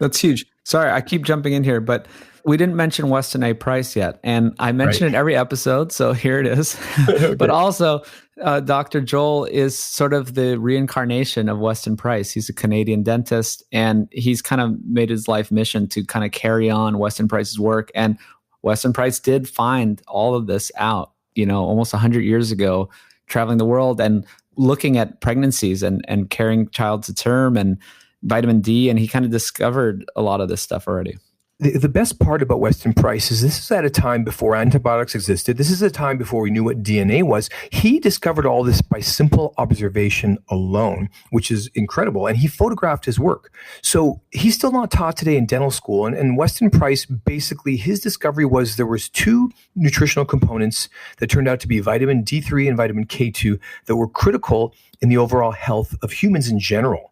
that's huge. Sorry, I keep jumping in here, but we didn't mention Weston A. Price yet. And I mention it every episode, so here it is. Okay. But also, Dr. Joel is sort of the reincarnation of Weston Price. He's a Canadian dentist, and he's kind of made his life mission to kind of carry on Weston Price's work. And Weston Price did find all of this out, almost 100 years ago, traveling the world and looking at pregnancies and carrying child to term and vitamin D. And he kind of discovered a lot of this stuff already. The best part about Weston Price is this is at a time before antibiotics existed. This is a time before we knew what DNA was. He discovered all this by simple observation alone, which is incredible. And he photographed his work. So he's still not taught today in dental school. And Weston Price, basically, his discovery was there was two nutritional components that turned out to be vitamin D3 and vitamin K2 that were critical in the overall health of humans in general.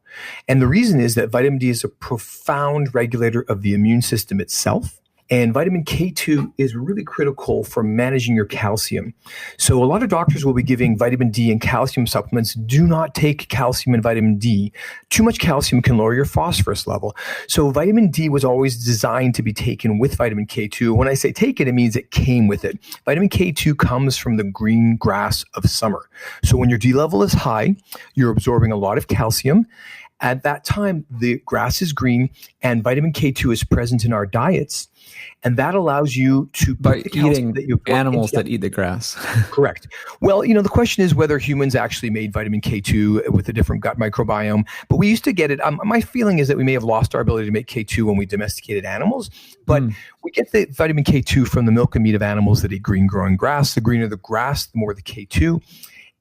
And the reason is that vitamin D is a profound regulator of the immune system itself. And vitamin K2 is really critical for managing your calcium. So a lot of doctors will be giving vitamin D and calcium supplements. Do not take calcium and vitamin D. Too much calcium can lower your phosphorus level. So vitamin D was always designed to be taken with vitamin K2. When I say take it, it means it came with it. Vitamin K2 comes from the green grass of summer. So when your D level is high, you're absorbing a lot of calcium. At that time, the grass is green and vitamin K2 is present in our diets. And that allows you to by eating animals that eat the grass. Correct. Well, the question is whether humans actually made vitamin K2 with a different gut microbiome. But we used to get it. My feeling is that we may have lost our ability to make K2 when we domesticated animals. But we get the vitamin K2 from the milk and meat of animals that eat green growing grass. The greener the grass, the more the K2.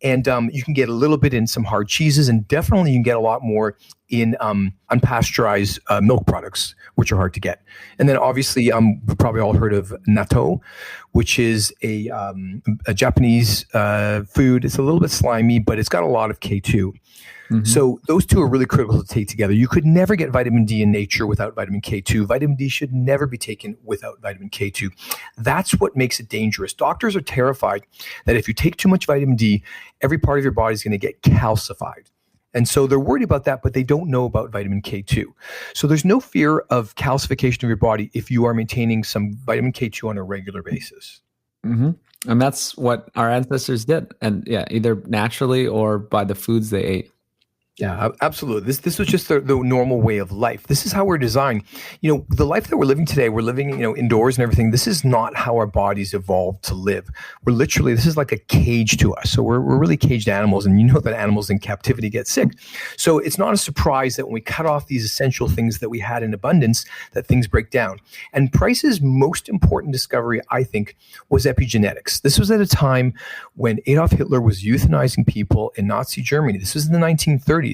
And you can get a little bit in some hard cheeses, and definitely you can get a lot more in unpasteurized milk products, which are hard to get. And then obviously, you've probably all heard of natto, which is a Japanese food. It's a little bit slimy, but it's got a lot of K2. Mm-hmm. So those two are really critical to take together. You could never get vitamin D in nature without vitamin K2. Vitamin D should never be taken without vitamin K2. That's what makes it dangerous. Doctors are terrified that if you take too much vitamin D, every part of your body is going to get calcified. And so they're worried about that, but they don't know about vitamin K2. So there's no fear of calcification of your body if you are maintaining some vitamin K2 on a regular basis. Mm-hmm. And that's what our ancestors did. And yeah, either naturally or by the foods they ate. Yeah, absolutely. This was just the normal way of life. This is how we're designed. The life that we're living today, we're living, indoors and everything. This is not how our bodies evolved to live. We're literally, this is like a cage to us. So we're really caged animals, and that animals in captivity get sick. So it's not a surprise that when we cut off these essential things that we had in abundance, that things break down. And Price's most important discovery, I think, was epigenetics. This was at a time when Adolf Hitler was euthanizing people in Nazi Germany. This was in the 1930s.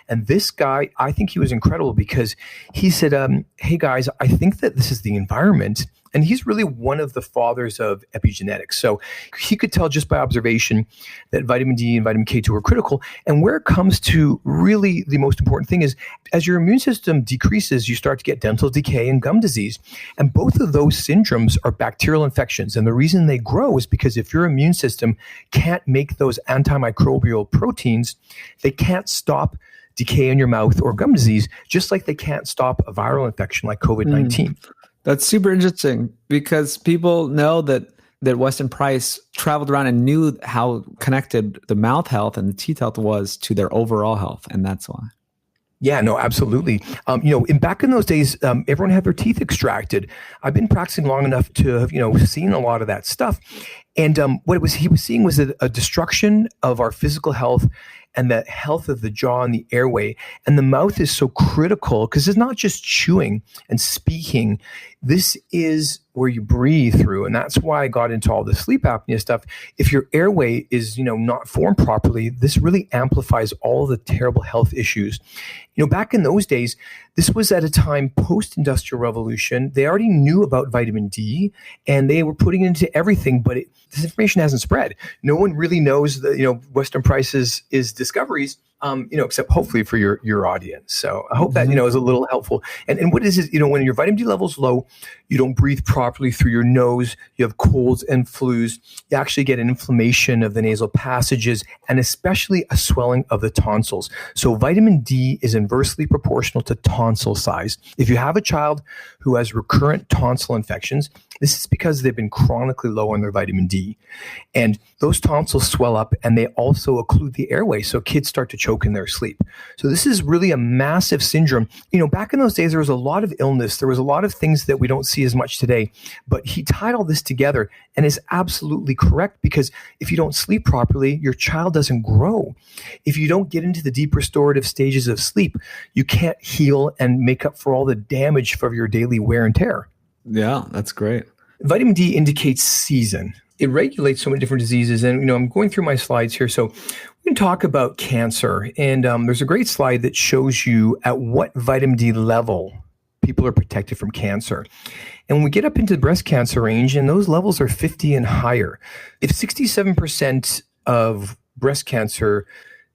And this guy, I think he was incredible because he said, hey guys, I think that this is the environment. And he's really one of the fathers of epigenetics. So he could tell just by observation that vitamin D and vitamin K2 are critical. And where it comes to really the most important thing is as your immune system decreases, you start to get dental decay and gum disease. And both of those syndromes are bacterial infections. And the reason they grow is because if your immune system can't make those antimicrobial proteins, they can't stop decay in your mouth or gum disease, just like they can't stop a viral infection like COVID-19. That's super interesting because people know that Weston Price traveled around and knew how connected the mouth health and the teeth health was to their overall health. And that's why. Yeah, no, absolutely. Back in those days, everyone had their teeth extracted. I've been practicing long enough to have, seen a lot of that stuff. And what he was seeing was a destruction of our physical health and the health of the jaw and the airway. And the mouth is so critical because it's not just chewing and speaking. This is where you breathe through. And that's why I got into all the sleep apnea stuff. If your airway is, not formed properly, this really amplifies all the terrible health issues. Back in those days, this was at a time post-industrial revolution. They already knew about vitamin D and they were putting it into everything, but this information hasn't spread. No one really knows Weston Price's discoveries, except hopefully for your audience. So I hope that, is a little helpful. And what is it, when your vitamin D level is low, you don't breathe properly through your nose, you have colds and flus, you actually get an inflammation of the nasal passages and especially a swelling of the tonsils. So vitamin D is inversely proportional to tonsil size. If you have a child who has recurrent tonsil infections, this is because they've been chronically low on their vitamin D. And those tonsils swell up and they also occlude the airway. So kids start to choke in their sleep. So this is really a massive syndrome. Back in those days, there was a lot of illness. There was a lot of things that we don't see as much today. But he tied all this together and is absolutely correct because if you don't sleep properly, your child doesn't grow. If you don't get into the deep restorative stages of sleep, you can't heal and make up for all the damage from your daily wear and tear. Yeah, that's great. Vitamin D indicates season. It regulates so many different diseases. And, I'm going through my slides here. So we can talk about cancer. And there's a great slide that shows you at what vitamin D level people are protected from cancer. And when we get up into the breast cancer range, and those levels are 50 and higher, if 67% of breast cancer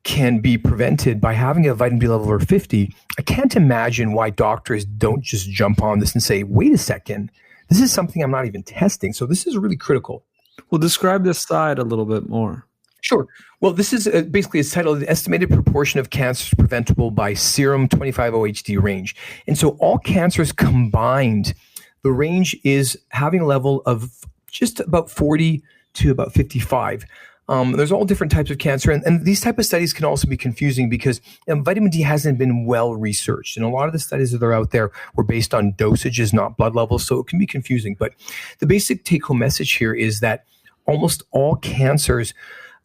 can be prevented by having a vitamin D level over 50, I can't imagine why doctors don't just jump on this and say, wait a second, this is something I'm not even testing. So this is really critical. Well, describe this slide a little bit more. Sure. Well, this is basically it's titled The Estimated Proportion of Cancers Preventable by Serum 25-OHD Range. And so all cancers combined, the range is having a level of just about 40 to about 55. There's all different types of cancer. And these type of studies can also be confusing because vitamin D hasn't been well researched. And a lot of the studies that are out there were based on dosages, not blood levels. So it can be confusing. But the basic take-home message here is that almost all cancers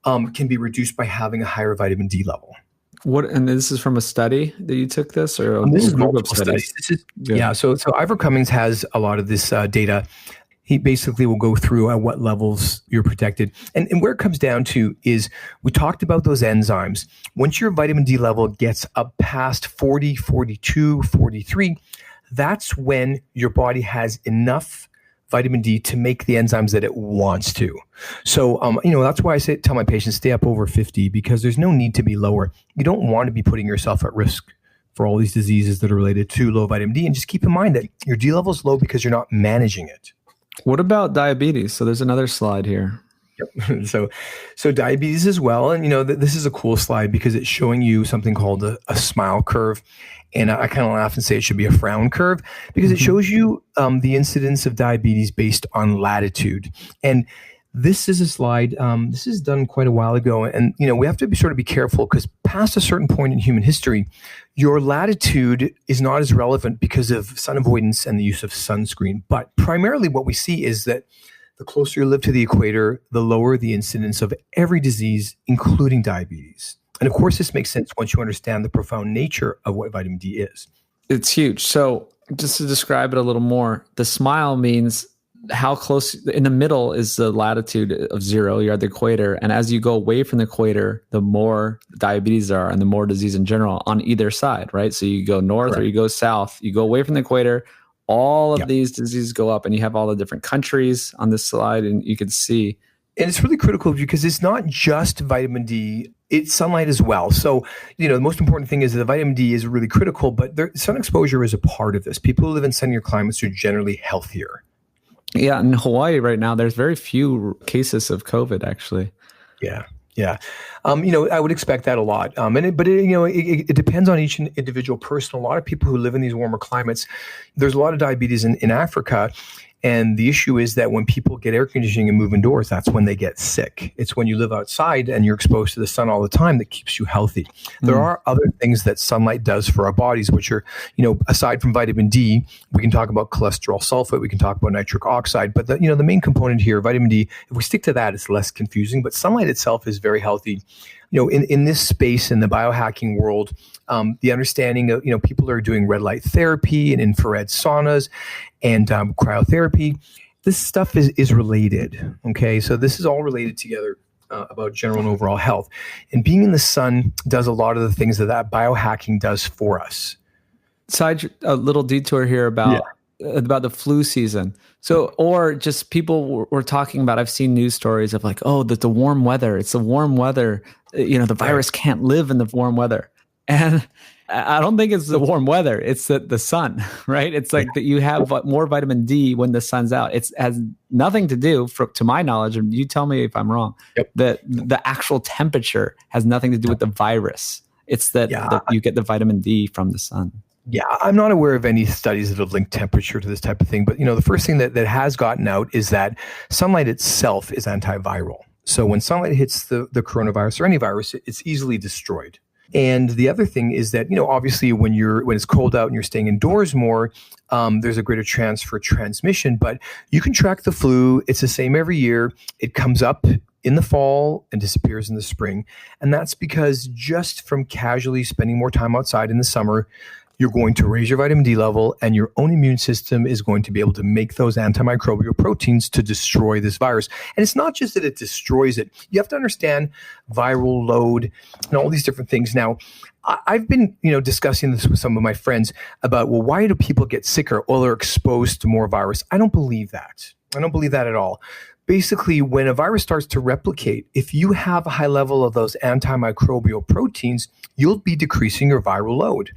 can be reduced by having a higher vitamin D level. What? And this is from a study that you took this, or this is multiple studies? So Ivor Cummings has a lot of this data. He basically will go through at what levels you're protected. And where it comes down to is we talked about those enzymes. Once your vitamin D level gets up past 40, 42, 43, that's when your body has enough vitamin D to make the enzymes that it wants to. So, that's why tell my patients, stay up over 50 because there's no need to be lower. You don't want to be putting yourself at risk for all these diseases that are related to low vitamin D. And just keep in mind that your D level is low because you're not managing it. What about diabetes? So there's another slide here. Yep. So diabetes as well. And, this is a cool slide because it's showing you something called a smile curve. And I kind of laugh and say it should be a frown curve because it shows you the incidence of diabetes based on latitude. And this is a slide. This is done quite a while ago. And, we have to be careful because past a certain point in human history, your latitude is not as relevant because of sun avoidance and the use of sunscreen. But primarily what we see is that the closer you live to the equator, the lower the incidence of every disease, including diabetes. And of course, this makes sense once you understand the profound nature of what vitamin D is. It's huge. So just to describe it a little more, the smile means how close in the middle is the latitude of 0. You're at the equator. And as you go away from the equator, the more diabetes there are and the more disease in general on either side, right? So you go north or you go south, you go away from the equator, all of these diseases go up, and you have all the different countries on this slide, and you can see. And it's really critical because it's not just vitamin D, it's sunlight as well. So, the most important thing is that the vitamin D is really critical, but sun exposure is a part of this. People who live in sunnier climates are generally healthier. Yeah, in Hawaii right now, there's very few cases of COVID, actually. Yeah. I would expect that a lot. But it depends on each individual person. A lot of people who live in these warmer climates, there's a lot of diabetes in Africa. And the issue is that when people get air conditioning and move indoors, that's when they get sick. It's when you live outside and you're exposed to the sun all the time that keeps you healthy. There are other things that sunlight does for our bodies, which are, aside from vitamin D, we can talk about cholesterol sulfate, we can talk about nitric oxide, but the main component here, vitamin D, if we stick to that, it's less confusing, but sunlight itself is very healthy. In this space, in the biohacking world, the understanding of, people are doing red light therapy and infrared saunas and cryotherapy. This stuff is related. Okay. So this is all related together about general and overall health. And being in the sun does a lot of the things that biohacking does for us. Side a little detour here about the flu season. So, or just people were talking about, I've seen news stories of like, the warm weather. It's the warm weather. The virus can't live in the warm weather. And I don't think it's the warm weather. It's the sun, right? It's like that you have more vitamin D when the sun's out. It has nothing to do, to my knowledge, and you tell me if I'm wrong, that the actual temperature has nothing to do with the virus. It's that you get the vitamin D from the sun. Yeah, I'm not aware of any studies that have linked temperature to this type of thing. But, the first thing that has gotten out is that sunlight itself is antiviral. So when sunlight hits the coronavirus or any virus, it's easily destroyed. And the other thing is that, obviously when it's cold out and you're staying indoors more, there's a greater chance for transmission, but you can track the flu. It's the same every year. It comes up in the fall and disappears in the spring. And that's because just from casually spending more time outside in the summer, you're going to raise your vitamin D level and your own immune system is going to be able to make those antimicrobial proteins to destroy this virus. And it's not just that it destroys it. You have to understand viral load and all these different things. Now, I've been, discussing this with some of my friends about, well, why do people get sicker? Well, they're exposed to more virus. I don't believe that. I don't believe that at all. Basically, when a virus starts to replicate, if you have a high level of those antimicrobial proteins, you'll be decreasing your viral load.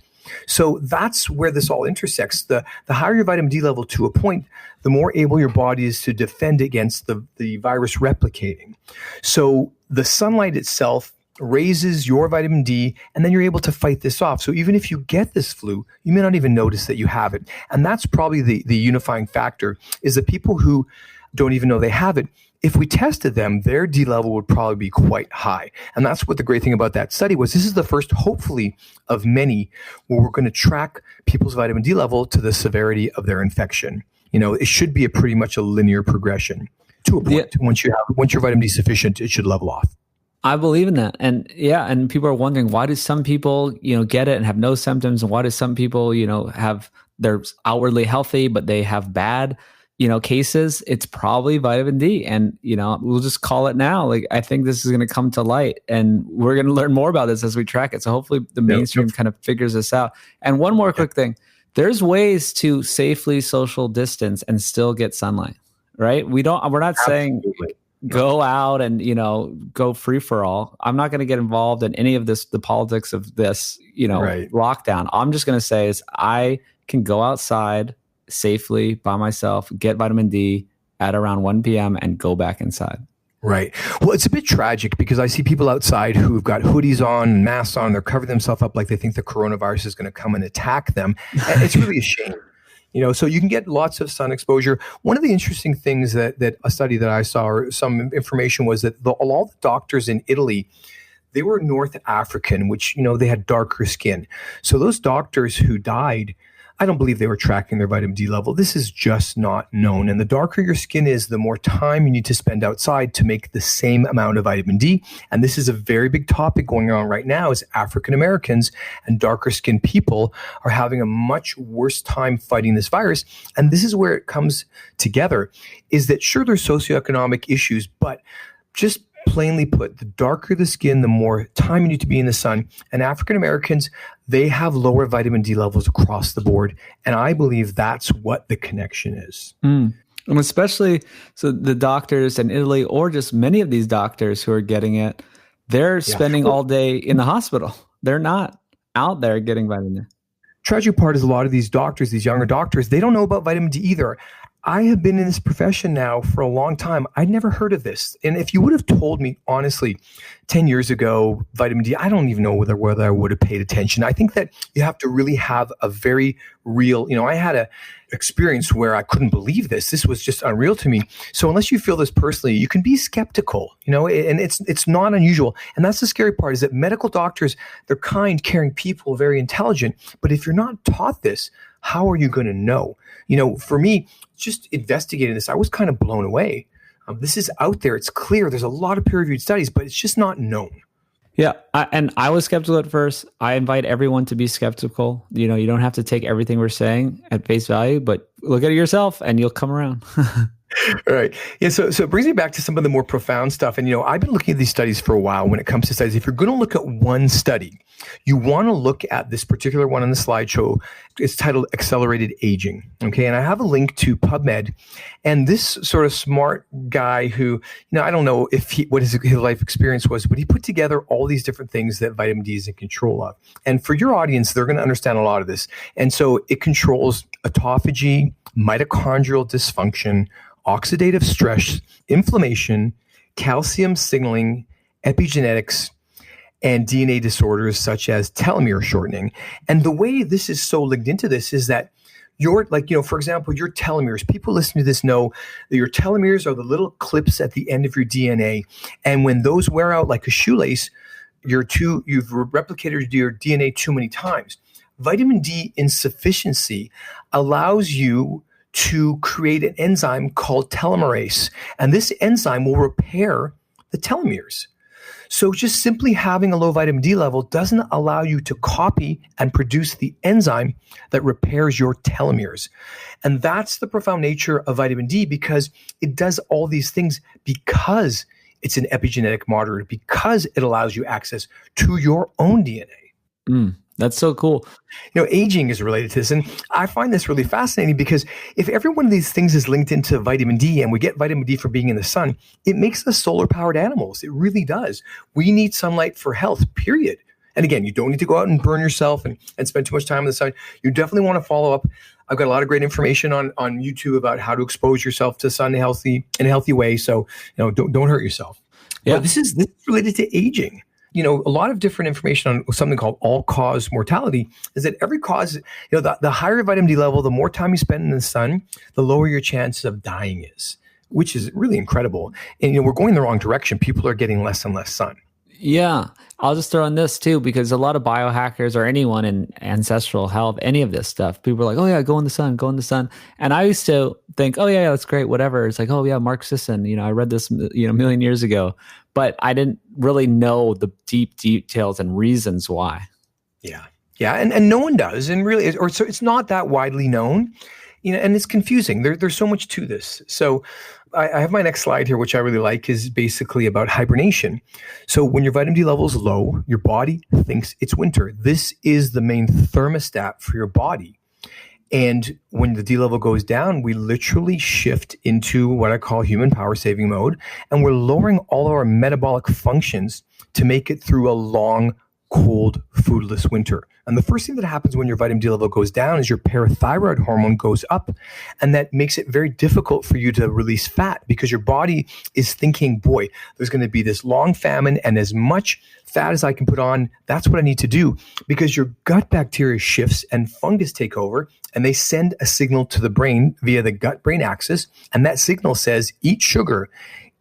So that's where this all intersects. The higher your vitamin D level to a point, the more able your body is to defend against the virus replicating. So the sunlight itself raises your vitamin D, and then you're able to fight this off. So even if you get this flu, you may not even notice that you have it. And that's probably the unifying factor, is that people who don't even know they have it, if we tested them, their D level would probably be quite high. And that's what the great thing about that study was. This is the first, hopefully, of many where we're going to track people's vitamin D level to the severity of their infection. It should be pretty much a linear progression to a point. Once your vitamin D is sufficient, it should level off. I believe in that. And and people are wondering, why do some people, get it and have no symptoms? And why do some people, they're outwardly healthy, but they have bad cases? It's probably vitamin D. And, we'll just call it now. Like, I think this is going to come to light, and we're going to learn more about this as we track it. So hopefully the mainstream kind of figures this out. And one more quick thing, there's ways to safely social distance and still get sunlight, right? We're not saying go out and, go free for all. I'm not going to get involved in any of this, the politics of this, lockdown. I'm just going to say is I can go outside safely by myself, get vitamin D at around 1 p.m. and go back inside. Right. Well, it's a bit tragic because I see people outside who've got hoodies on, masks on, they're covering themselves up like they think the coronavirus is going to come and attack them. And it's really a shame. So you can get lots of sun exposure. One of the interesting things that a study that I saw, or some information, was that all the doctors in Italy, they were North African, which, they had darker skin. So those doctors who died, I don't believe they were tracking their vitamin D level. This is just not known. And the darker your skin is, the more time you need to spend outside to make the same amount of vitamin D. And this is a very big topic going on right now, is African Americans and darker skinned people are having a much worse time fighting this virus. And this is where it comes together, is that sure, there's socioeconomic issues, but just plainly put, the darker the skin, the more time you need to be in the sun. And African Americans, they have lower vitamin D levels across the board. And I believe that's what the connection is. And especially, so the doctors in Italy, or just many of these doctors who are getting it, they're spending all day in the hospital. They're not out there getting vitamin D. Tragic part is a lot of these doctors, these younger doctors, they don't know about vitamin D either. I have been in this profession now for a long time. I'd never heard of this. And if you would have told me, honestly, 10 years ago, vitamin D, I don't even know whether I would have paid attention. I think that you have to really have a very real, I had a experience where I couldn't believe this. This was just unreal to me. So unless you feel this personally, you can be skeptical, and it's not unusual. And that's the scary part, is that medical doctors, they're kind, caring people, very intelligent. But if you're not taught this, how are you going to know? For me, just investigating this, I was kind of blown away. This is out there. It's clear. There's a lot of peer-reviewed studies, but it's just not known. Yeah. And I was skeptical at first. I invite everyone to be skeptical. You don't have to take everything we're saying at face value, but look at it yourself and you'll come around. All right. Yeah. So it brings me back to some of the more profound stuff. And, I've been looking at these studies for a while. When it comes to studies, if you're going to look at one study, you want to look at this particular one on the slideshow. It's titled Accelerated Aging. Okay. And I have a link to PubMed. And this sort of smart guy who, I don't know what his life experience was, but he put together all these different things that vitamin D is in control of. And for your audience, they're going to understand a lot of this. And so it controls autophagy, mitochondrial dysfunction, oxidative stress, inflammation, calcium signaling, epigenetics, and DNA disorders such as telomere shortening. And the way this is so linked into this is that for example, your telomeres, people listening to this know that your telomeres are the little clips at the end of your DNA. And when those wear out like a shoelace, you've replicated your DNA too many times. Vitamin D insufficiency allows you to create an enzyme called telomerase. And this enzyme will repair the telomeres. So just simply having a low vitamin D level doesn't allow you to copy and produce the enzyme that repairs your telomeres. And that's the profound nature of vitamin D, because it does all these things because it's an epigenetic moderator, because it allows you access to your own DNA. That's so cool. Aging is related to this. And I find this really fascinating because if every one of these things is linked into vitamin D, and we get vitamin D for being in the sun, it makes us solar-powered animals. It really does. We need sunlight for health, period. And again, you don't need to go out and burn yourself and spend too much time in the sun. You definitely want to follow up. I've got a lot of great information on YouTube about how to expose yourself to sun in a healthy way. So, don't hurt yourself. Yeah. But this is related to aging. A lot of different information on something called all-cause mortality is that every cause, the higher vitamin D level, the more time you spend in the sun, the lower your chances of dying is, which is really incredible. And, we're going the wrong direction. People are getting less and less sun. Yeah. I'll just throw in this too, because a lot of biohackers or anyone in ancestral health, any of this stuff, people are like, oh yeah, go in the sun. And I used to think, oh yeah, that's great, whatever. It's like, oh yeah, Mark Sisson, I read this, a million years ago, but I didn't really know the deep details and reasons why. Yeah. Yeah. And no one does. And really, so it's not that widely known, and it's confusing. There's so much to this. So I have my next slide here, which I really like, is basically about hibernation. So when your vitamin D level is low, your body thinks it's winter. This is the main thermostat for your body. And when the D level goes down, we literally shift into what I call human power saving mode. And we're lowering all of our metabolic functions to make it through a long cold, foodless winter. And the first thing that happens when your vitamin D level goes down is your parathyroid hormone goes up. And that makes it very difficult for you to release fat because your body is thinking, boy, there's going to be this long famine, and as much fat as I can put on, that's what I need to do, because your gut bacteria shifts and fungus take over, and they send a signal to the brain via the gut-brain axis. And that signal says, eat sugar,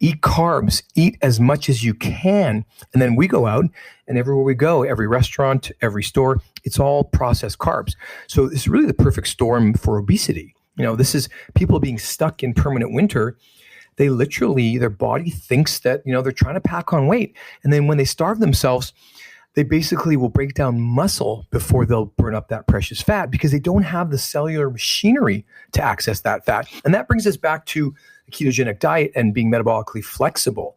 eat carbs, eat as much as you can. And then we go out, and everywhere we go, every restaurant, every store, it's all processed carbs. So it's really the perfect storm for obesity. This is people being stuck in permanent winter. They literally, their body thinks that, they're trying to pack on weight. And then when they starve themselves, they basically will break down muscle before they'll burn up that precious fat, because they don't have the cellular machinery to access that fat. And that brings us back to a ketogenic diet and being metabolically flexible.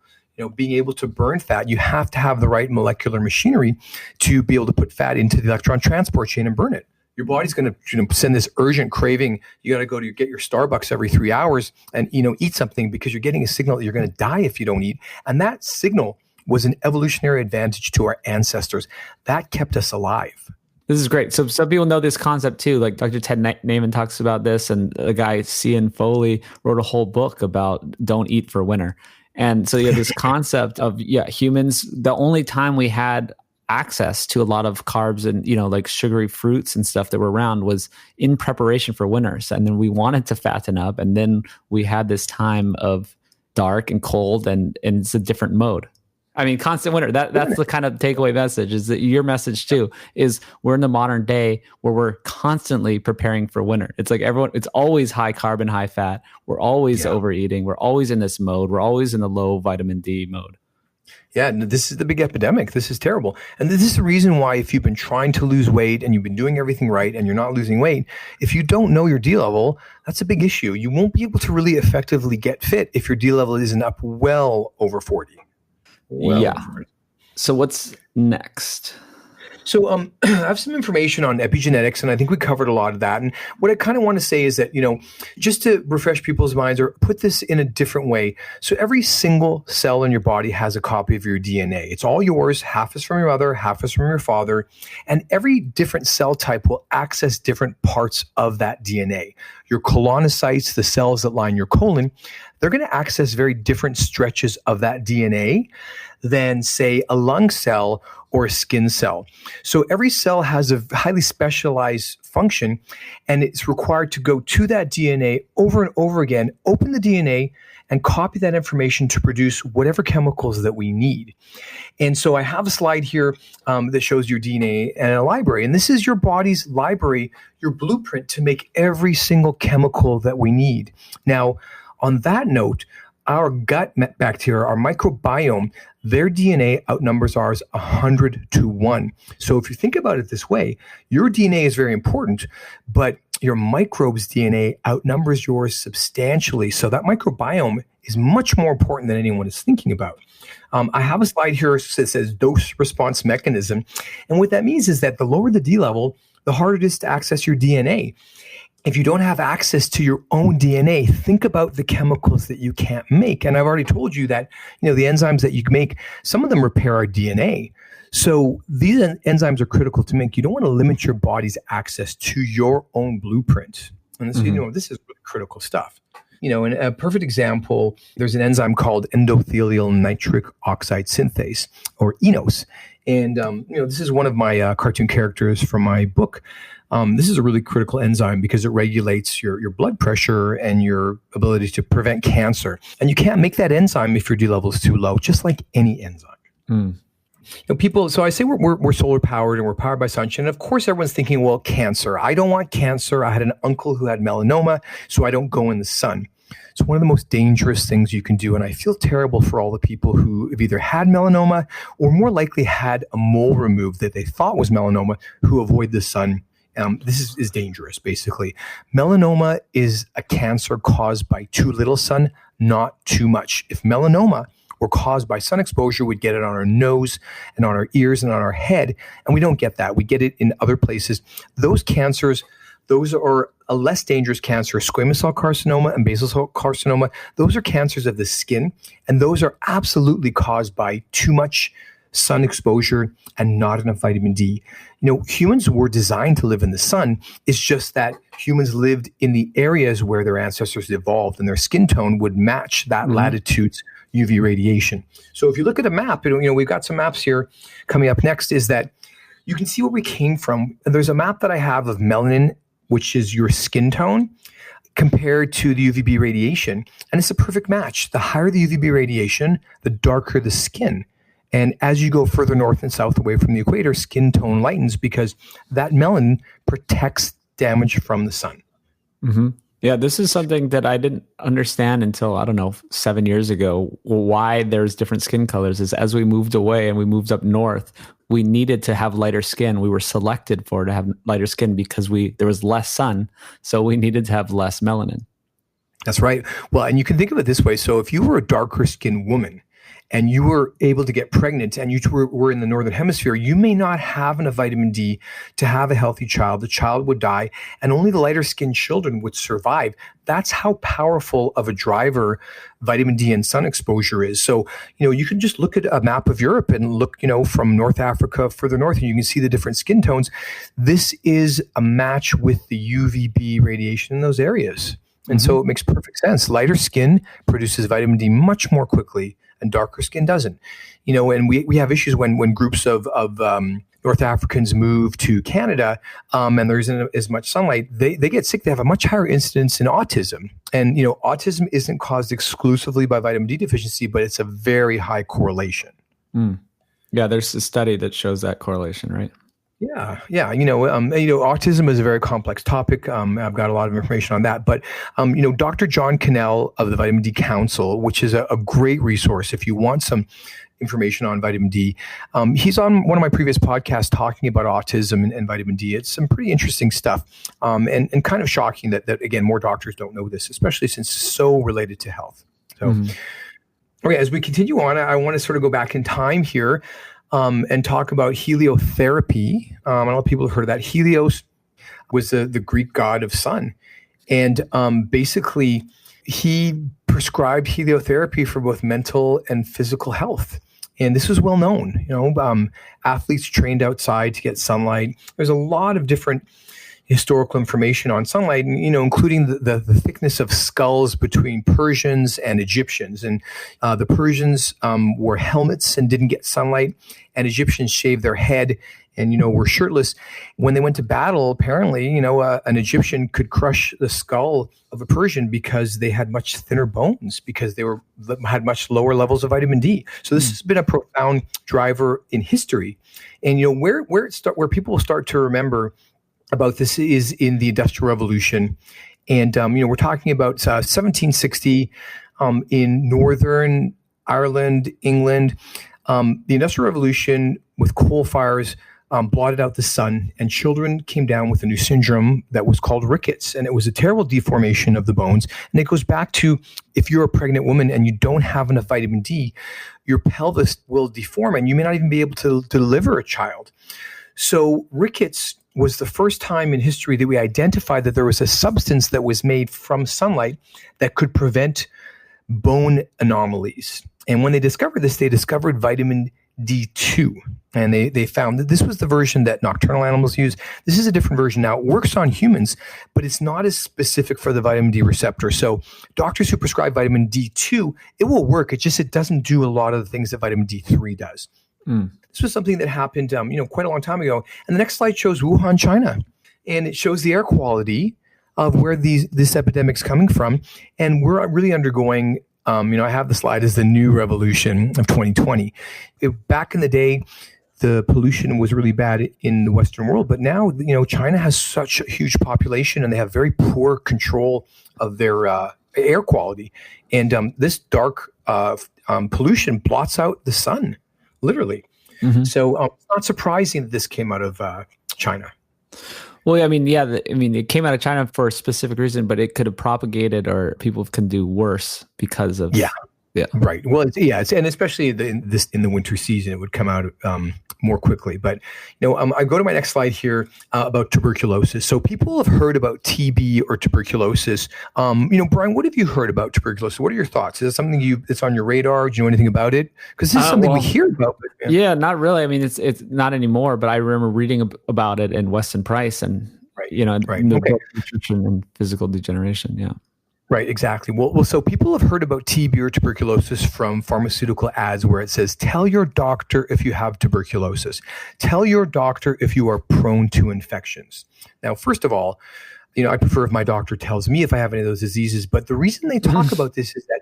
Being able to burn fat, you have to have the right molecular machinery to be able to put fat into the electron transport chain and burn it. Your body's going to send this urgent craving. You got to go to get your Starbucks every 3 hours and eat something, because you're getting a signal that you're going to die if you don't eat. And that signal was an evolutionary advantage to our ancestors. That kept us alive. This is great. So some people know this concept too. Like Dr. Ted Naiman talks about this, and the guy Cian Foley wrote a whole book about don't eat for winter. And so you have this concept of, humans, the only time we had access to a lot of carbs and, like sugary fruits and stuff that were around was in preparation for winters. And then we wanted to fatten up. And then we had this time of dark and cold, and it's a different mode. I mean, constant winter, that's the kind of takeaway message, is that your message too is we're in the modern day where we're constantly preparing for winter. It's like it's always high carb and high fat. We're always overeating. We're always in this mode. We're always in the low vitamin D mode. Yeah, this is the big epidemic. This is terrible. And this is the reason why, if you've been trying to lose weight and you've been doing everything right and you're not losing weight, if you don't know your D level, that's a big issue. You won't be able to really effectively get fit if your D level isn't up well over 40. So what's next? So I have some information on epigenetics, and I think we covered a lot of that. And what I kind of want to say is that, just to refresh people's minds or put this in a different way. So every single cell in your body has a copy of your DNA. It's all yours. Half is from your mother, half is from your father. And every different cell type will access different parts of that DNA. Your colonocytes, the cells that line your colon, they're going to access very different stretches of that DNA than, say, a lung cell or a skin cell. So every cell has a highly specialized function, and it's required to go to that DNA over and over again, open the DNA, and copy that information to produce whatever chemicals that we need. And so I have a slide here that shows your DNA and a library. And this is your body's library, your blueprint to make every single chemical that we need. Now, on that note, our gut bacteria, our microbiome, their DNA outnumbers ours 100-1. So if you think about it this way, your DNA is very important, but your microbes' DNA outnumbers yours substantially. So that microbiome is much more important than anyone is thinking about. I have a slide here that says dose response mechanism. And what that means is that the lower the D level, the harder it is to access your DNA. If you don't have access to your own DNA, think about the chemicals that you can't make. And I've already told you that, the enzymes that you can make, some of them repair our DNA. So these enzymes are critical to make. You don't want to limit your body's access to your own blueprint. And this, this is really critical stuff. In a perfect example, there's an enzyme called endothelial nitric oxide synthase, or eNOS. And, this is one of my cartoon characters from my book. This is a really critical enzyme because it regulates your blood pressure and your ability to prevent cancer. And you can't make that enzyme if your D level is too low, just like any enzyme. People, so I say we're solar powered and we're powered by sunshine. And of course, everyone's thinking, well, cancer. I don't want cancer. I had an uncle who had melanoma, so I don't go in the sun. It's one of the most dangerous things you can do. And I feel terrible for all the people who have either had melanoma or more likely had a mole removed that they thought was melanoma, who avoid the sun. This is dangerous, basically. Melanoma is a cancer caused by too little sun, not too much. If melanoma were caused by sun exposure, we'd get it on our nose and on our ears and on our head, and we don't get that. We get it in other places. Those cancers, those are a less dangerous cancer. Squamous cell carcinoma and basal cell carcinoma, those are cancers of the skin, and those are absolutely caused by too much sun exposure, and not enough vitamin D. Humans were designed to live in the sun. It's just that humans lived in the areas where their ancestors evolved, and their skin tone would match that latitude's UV radiation. So if you look at a map, we've got some maps here coming up next, is that you can see where we came from. There's a map that I have of melanin, which is your skin tone, compared to the UVB radiation. And it's a perfect match. The higher the UVB radiation, the darker the skin. And as you go further north and south away from the equator, skin tone lightens because that melanin protects damage from the sun. Mm-hmm. Yeah, this is something that I didn't understand until, 7 years ago, why there's different skin colors. Is as we moved away and we moved up north, we needed to have lighter skin. We were selected to have lighter skin because there was less sun, so we needed to have less melanin. That's right. Well, and you can think of it this way. So if you were a darker skinned woman and you were able to get pregnant and you were in the northern hemisphere, you may not have enough vitamin D to have a healthy child. The child would die, and only the lighter skinned children would survive. That's how powerful of a driver vitamin D and sun exposure is. So, you can just look at a map of Europe and look, from North Africa further north, and you can see the different skin tones. This is a match with the UVB radiation in those areas. And so it makes perfect sense. Lighter skin produces vitamin D much more quickly, and darker skin doesn't. And we have issues when groups of North Africans move to Canada and there isn't as much sunlight, they get sick. They have a much higher incidence in autism. And, autism isn't caused exclusively by vitamin D deficiency, but it's a very high correlation. Yeah, there's a study that shows that correlation, right? Yeah. Autism is a very complex topic. I've got a lot of information on that. But, Dr. John Cannell of the Vitamin D Council, which is a great resource if you want some information on vitamin D. He's on one of my previous podcasts talking about autism and vitamin D. It's some pretty interesting stuff and kind of shocking that, again, more doctors don't know this, especially since it's so related to health. So, okay, as we continue on, I want to sort of go back in time here. And talk about heliotherapy. I know people have heard of that. Helios was the Greek god of sun. And basically, he prescribed heliotherapy for both mental and physical health. And this was well known. Athletes trained outside to get sunlight. There's a lot of different historical information on sunlight, and, including the thickness of skulls between Persians and Egyptians. And the Persians wore helmets and didn't get sunlight, and Egyptians shaved their head and, were shirtless. When they went to battle, apparently, an Egyptian could crush the skull of a Persian because they had much thinner bones, because they had much lower levels of vitamin D. So this has been a profound driver in history. And, where people will start to remember about this is in the Industrial Revolution. And, we're talking about 1760 in Northern Ireland, England. The Industrial Revolution with coal fires blotted out the sun, and children came down with a new syndrome that was called rickets. And it was a terrible deformation of the bones. And it goes back to, if you're a pregnant woman and you don't have enough vitamin D, your pelvis will deform and you may not even be able to deliver a child. So rickets was the first time in history that we identified that there was a substance that was made from sunlight that could prevent bone anomalies. And when they discovered this, they discovered vitamin D2. And they found that this was the version that nocturnal animals use. This is a different version now. It works on humans, but it's not as specific for the vitamin D receptor. So doctors who prescribe vitamin D2, it will work. It doesn't do a lot of the things that vitamin D3 does. This was something that happened, quite a long time ago. And the next slide shows Wuhan, China. And it shows the air quality of where this epidemic's coming from. And we're really undergoing, I have the slide as the new revolution of 2020. Back in the day, the pollution was really bad in the Western world. But now, China has such a huge population and they have very poor control of their air quality. And this dark pollution blots out the sun, literally. So it's not surprising that this came out of China. Well, it came out of China for a specific reason, but it could have propagated, or people can do worse because of Yeah. Right. Well, and especially in the winter season, it would come out more quickly. But I go to my next slide here about tuberculosis. So people have heard about TB or tuberculosis. Brian, what have you heard about tuberculosis? What are your thoughts? Is it something that's on your radar? Do you know anything about it? Because this is something we hear about. But, yeah, not really. I mean, it's not anymore. But I remember reading about it in Weston Price, and in the book Nutrition and Physical Degeneration. Yeah. Right, exactly. Well, so people have heard about TB or tuberculosis from pharmaceutical ads where it says, tell your doctor if you have tuberculosis. Tell your doctor if you are prone to infections. Now, first of all, I prefer if my doctor tells me if I have any of those diseases. But the reason they talk about this is that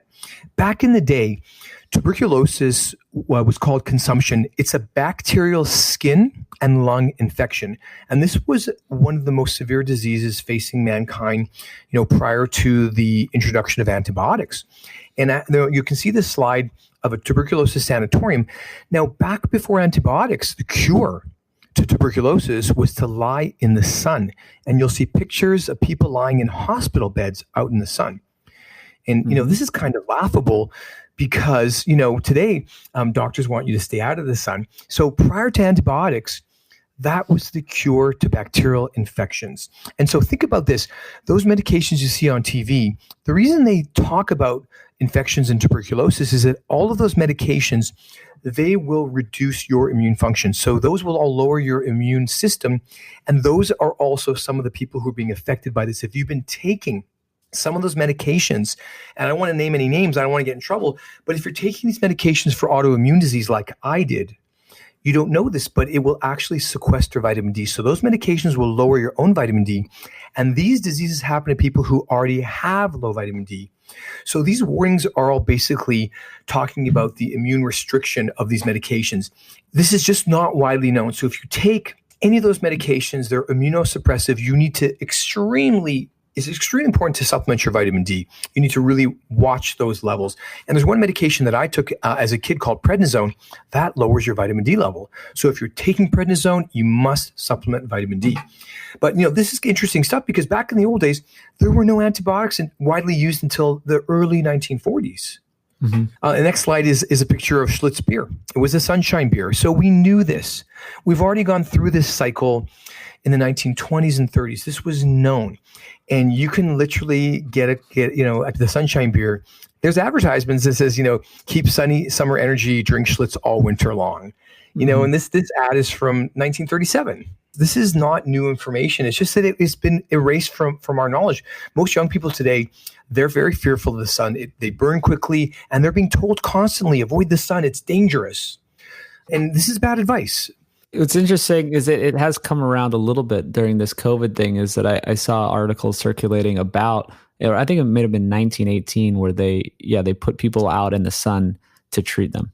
back in the day, tuberculosis was called consumption. It's a bacterial skin and lung infection. And this was one of the most severe diseases facing mankind, prior to the introduction of antibiotics. And you can see this slide of a tuberculosis sanatorium. Now, back before antibiotics, the cure to tuberculosis was to lie in the sun. And you'll see pictures of people lying in hospital beds out in the sun. And, this is kind of laughable because, today doctors want you to stay out of the sun. So prior to antibiotics, that was the cure to bacterial infections. And so think about this. Those medications you see on TV, the reason they talk about infections and tuberculosis is that all of those medications, they will reduce your immune function. So those will all lower your immune system. And those are also some of the people who are being affected by this. If you've been taking some of those medications, and I don't want to name any names, I don't want to get in trouble, but if you're taking these medications for autoimmune disease like I did, you don't know this, but it will actually sequester vitamin D. So those medications will lower your own vitamin D. And these diseases happen to people who already have low vitamin D. So these warnings are all basically talking about the immune restriction of these medications. This is just not widely known. So if you take any of those medications, they're immunosuppressive, you need to it's extremely important to supplement your vitamin D. You need to really watch those levels. And there's one medication that I took as a kid called prednisone that lowers your vitamin D level. So if you're taking prednisone, you must supplement vitamin D. But this is interesting stuff because back in the old days, there were no antibiotics widely used until the early 1940s. Mm-hmm. The next slide is a picture of Schlitz beer. It was a sunshine beer. So we knew this. We've already gone through this cycle in the 1920s and 30s. This was known. And you can literally get the sunshine beer. There's advertisements that says, keep sunny summer energy, drink Schlitz all winter long. And this ad is from 1937. This is not new information. It's just that it's been erased from our knowledge. Most young people today, they're very fearful of the sun. They burn quickly, and they're being told constantly, avoid the sun. It's dangerous. And this is bad advice. What's interesting is it has come around a little bit during this COVID thing, is that I saw articles circulating about, I think it may have been 1918, where they put people out in the sun to treat them.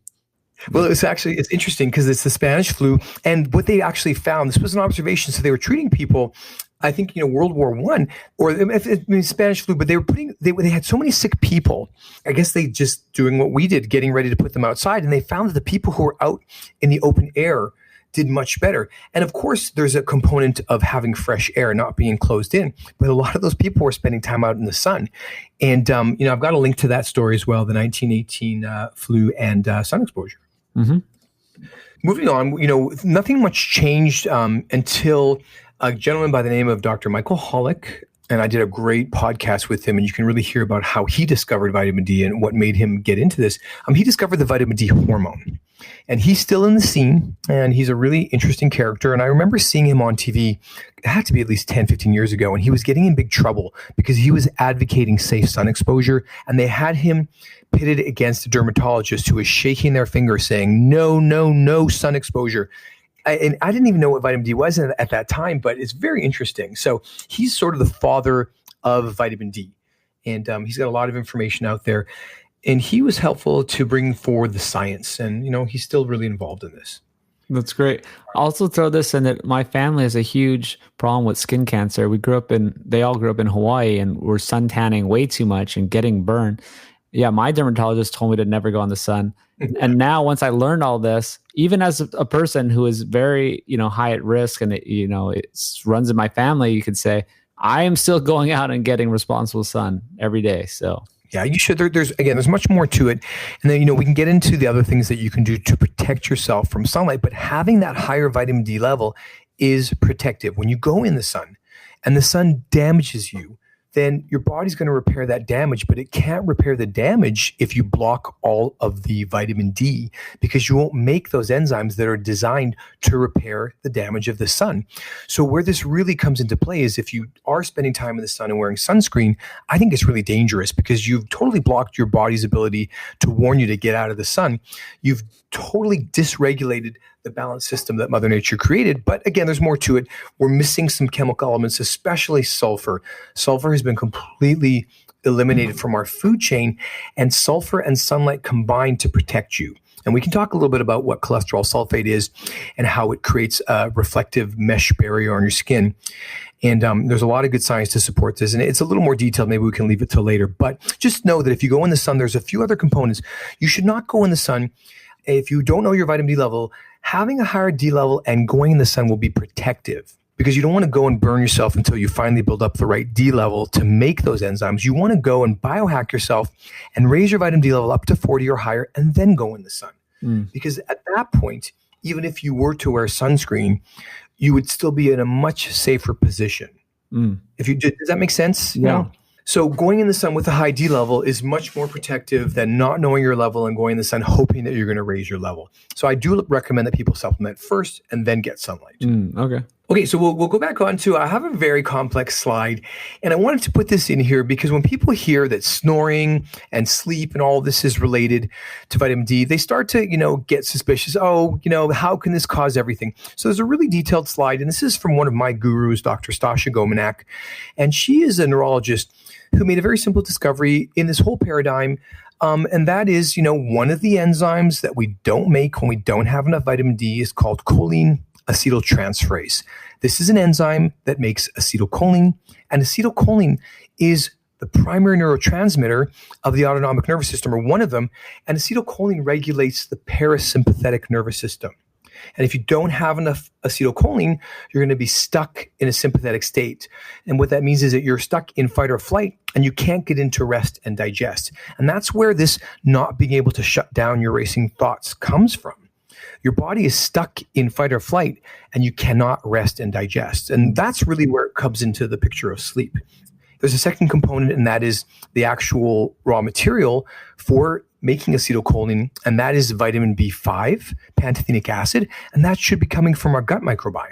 Well, it's interesting because it's the Spanish flu. And what they actually found, this was an observation. So they were treating people, I think, World War I or Spanish flu, but they had so many sick people. I guess they just doing what we did, getting ready to put them outside. And they found that the people who were out in the open air did much better. And of course, there's a component of having fresh air, not being closed in. But a lot of those people were spending time out in the sun. And, I've got a link to that story as well, the 1918 flu and sun exposure. Mm-hmm. Moving on, nothing much changed until a gentleman by the name of Dr. Michael Hollick, and I did a great podcast with him, and you can really hear about how he discovered vitamin D and what made him get into this. He discovered the vitamin D hormone, and he's still in the scene, and he's a really interesting character. And I remember seeing him on TV, it had to be at least 10, 15 years ago, and he was getting in big trouble because he was advocating safe sun exposure, and they had him pitted against a dermatologist who was shaking their finger saying, no sun exposure. And I didn't even know what vitamin D was at that time, but it's very interesting. So he's sort of the father of vitamin D. And he's got a lot of information out there. And he was helpful to bring forward the science. And, he's still really involved in this. That's great. I'll also throw this in that my family has a huge problem with skin cancer. They all grew up in Hawaii and were sun tanning way too much and getting burned. Yeah, my dermatologist told me to never go in the sun. And now once I learned all this, even as a person who is very, high at risk and it runs in my family, you could say, I am still going out and getting responsible sun every day. So Yeah, you should. There's much more to it. And then, we can get into the other things that you can do to protect yourself from sunlight, but having that higher vitamin D level is protective. When you go in the sun and the sun damages you, then your body's going to repair that damage, but it can't repair the damage if you block all of the vitamin D, because you won't make those enzymes that are designed to repair the damage of the sun. So where this really comes into play is if you are spending time in the sun and wearing sunscreen, I think it's really dangerous because you've totally blocked your body's ability to warn you to get out of the sun. You've totally dysregulated the balance system that Mother Nature created. But again, there's more to it. We're missing some chemical elements, especially sulfur. Sulfur has been completely eliminated from our food chain, and sulfur and sunlight combine to protect you. And we can talk a little bit about what cholesterol sulfate is and how it creates a reflective mesh barrier on your skin. And there's a lot of good science to support this. And it's a little more detailed. Maybe we can leave it till later. But just know that if you go in the sun, there's a few other components. You should not go in the sun if you don't know your vitamin D level. Having a higher D level and going in the sun will be protective, because you don't want to go and burn yourself until you finally build up the right D level to make those enzymes. You want to go and biohack yourself and raise your vitamin D level up to 40 or higher and then go in the sun. Because at that point, even if you were to wear sunscreen, you would still be in a much safer position. If you does that make sense? Yeah. So going in the sun with a high D level is much more protective than not knowing your level and going in the sun hoping that you're going to raise your level. So I do recommend that people supplement first and then get sunlight. Okay, so we'll go back on to, I have a very complex slide, and I wanted to put this in here because when people hear that snoring and sleep and all this is related to vitamin D, they start to, get suspicious. Oh, how can this cause everything? So there's a really detailed slide, and this is from one of my gurus, Dr. Stasha Gomanak, and she is a neurologist who made a very simple discovery in this whole paradigm. And that is, one of the enzymes that we don't make when we don't have enough vitamin D is called choline acetyltransferase. This is an enzyme that makes acetylcholine, and acetylcholine is the primary neurotransmitter of the autonomic nervous system, or one of them, and acetylcholine regulates the parasympathetic nervous system. And if you don't have enough acetylcholine, you're going to be stuck in a sympathetic state. And what that means is that you're stuck in fight or flight and you can't get into rest and digest. And that's where this not being able to shut down your racing thoughts comes from. Your body is stuck in fight or flight and you cannot rest and digest. And that's really where it comes into the picture of sleep. There's a second component, and that is the actual raw material for making acetylcholine, and that is vitamin B5, pantothenic acid, and that should be coming from our gut microbiome.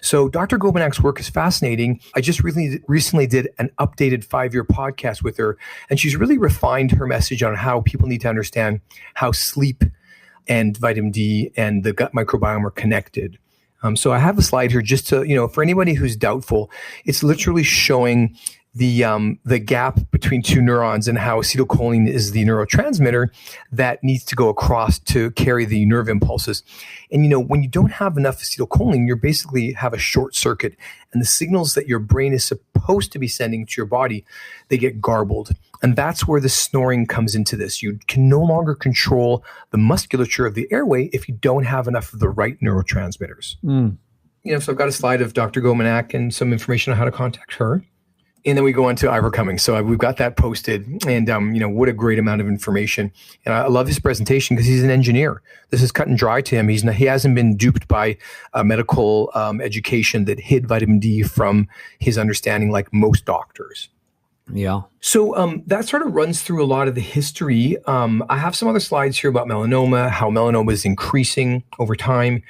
So Dr. Gomanak's work is fascinating. I just recently did an updated 5-year podcast with her, and she's really refined her message on how people need to understand how sleep and vitamin D and the gut microbiome are connected. So I have a slide here just to, for anybody who's doubtful, it's literally showing the gap between two neurons and how acetylcholine is the neurotransmitter that needs to go across to carry the nerve impulses. And, when you don't have enough acetylcholine, you basically have a short circuit, and the signals that your brain is supposed to be sending to your body, they get garbled. And that's where the snoring comes into this. You can no longer control the musculature of the airway if you don't have enough of the right neurotransmitters. So I've got a slide of Dr. Gomanak and some information on how to contact her. And then we go on to Ivor Cummings. So we've got that posted, and what a great amount of information. And I love his presentation because he's an engineer. This is cut and dry to him. He hasn't been duped by medical education that hid vitamin D from his understanding, like most doctors. Yeah. So that sort of runs through a lot of the history. I have some other slides here about melanoma, how melanoma is increasing over time.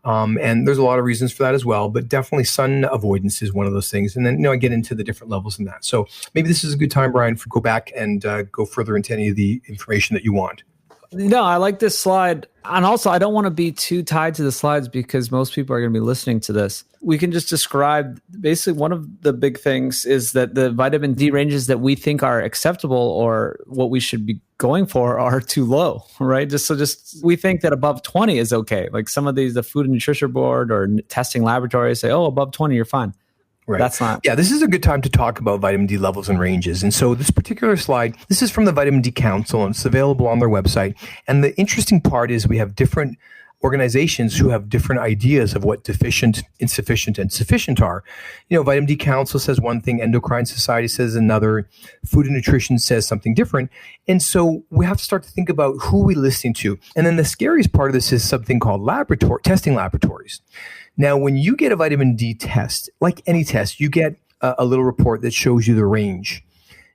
And there's a lot of reasons for that as well, but definitely sun avoidance is one of those things. And then, I get into the different levels in that. So maybe this is a good time, Brian, to go back and go further into any of the information that you want. No, I like this slide. And also, I don't want to be too tied to the slides because most people are going to be listening to this. We can just describe, basically, one of the big things is that the vitamin D ranges that we think are acceptable or what we should be going for are too low, right? We think that above 20 is okay. Like some of the Food and Nutrition Board or testing laboratories say, above 20, you're fine. Right. That's not. Yeah, this is a good time to talk about vitamin D levels and ranges. And so this particular slide, this is from the Vitamin D Council, and it's available on their website. And the interesting part is we have different organizations who have different ideas of what deficient, insufficient, and sufficient are. Vitamin D Council says one thing, Endocrine Society says another, Food and Nutrition says something different. And so we have to start to think about who we're listening to. And then the scariest part of this is something called testing laboratories. Now, when you get a vitamin D test, like any test, you get a little report that shows you the range.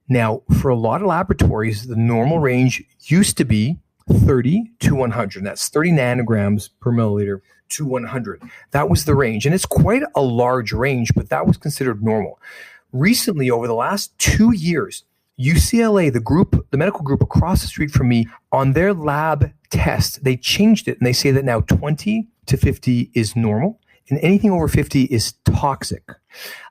Now, for a lot of laboratories, the normal range used to be 30 to 100. That's 30 nanograms per milliliter to 100. That was the range. And it's quite a large range, but that was considered normal. Recently, over the last 2 years, UCLA, the medical group across the street from me, on their lab test, they changed it and they say that now 20 to 50 is normal and anything over 50 is toxic.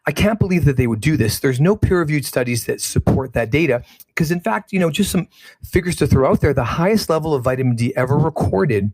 I can't believe that they would do this. There's no peer-reviewed studies that support that data because, in fact, just some figures to throw out there, the highest level of vitamin D ever recorded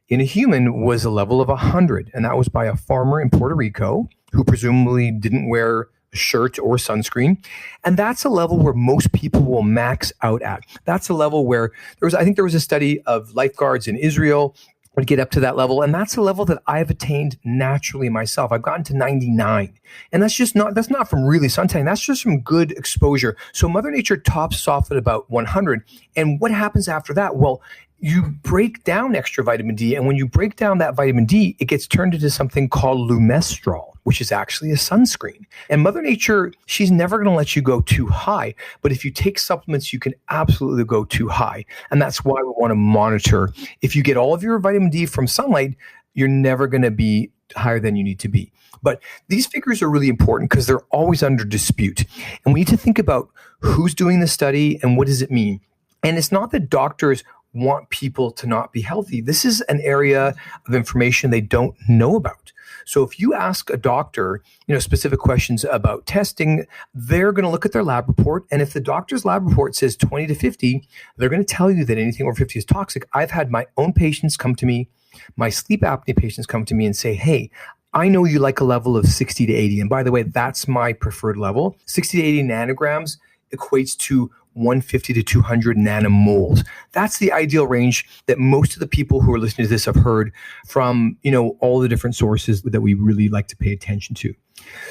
in a human was a level of 100, and that was by a farmer in Puerto Rico who presumably didn't wear a shirt or sunscreen. And that's a level where most people will max out at. That's a level where I think there was a study of lifeguards in Israel would get up to that level. And that's a level that I've attained naturally myself. I've gotten to 99. And that's not from really suntanning. That's just from good exposure. So Mother Nature tops off at about 100. And what happens after that? Well, you break down extra vitamin D. And when you break down that vitamin D, it gets turned into something called lumestrol, which is actually a sunscreen. And Mother Nature, she's never going to let you go too high. But if you take supplements, you can absolutely go too high. And that's why we want to monitor. If you get all of your vitamin D from sunlight, you're never going to be higher than you need to be. But these figures are really important because they're always under dispute. And we need to think about who's doing the study and what does it mean. And it's not that doctors want people to not be healthy. This is an area of information they don't know about. So if you ask a doctor, specific questions about testing, they're going to look at their lab report. And if the doctor's lab report says 20 to 50, they're going to tell you that anything over 50 is toxic. I've had my own patients come to me, my sleep apnea patients come to me and say, hey, I know you like a level of 60 to 80. And by the way, that's my preferred level. 60 to 80 nanograms equates to 150 to 200 nanomoles. That's the ideal range that most of the people who are listening to this have heard from, all the different sources that we really like to pay attention to.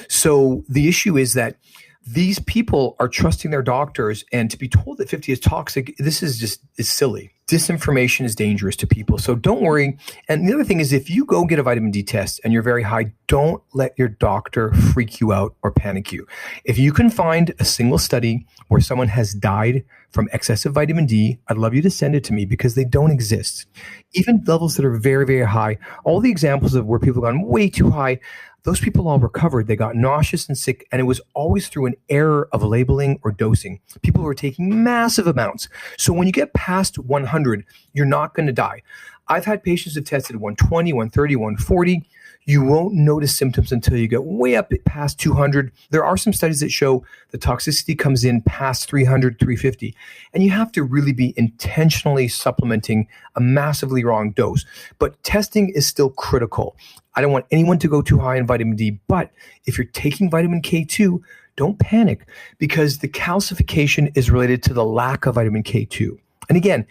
So the issue is that these people are trusting their doctors, and to be told that 50 is toxic, this is silly. Disinformation is dangerous to people. So don't worry. And the other thing is, if you go get a vitamin D test and you're very high, don't let your doctor freak you out or panic you. If you can find a single study where someone has died from excessive vitamin D, I'd love you to send it to me because they don't exist. Even levels that are very, very high, all the examples of where people have gone way too high, those people all recovered. They got nauseous and sick, and it was always through an error of labeling or dosing. People were taking massive amounts. So when you get past 100, you're not going to die. I've had patients who've tested 120, 130, 140. You won't notice symptoms until you get way up past 200. There are some studies that show the toxicity comes in past 300, 350. And you have to really be intentionally supplementing a massively wrong dose. But testing is still critical. I don't want anyone to go too high in vitamin D, but if you're taking vitamin K2, don't panic because the calcification is related to the lack of vitamin K2. And again,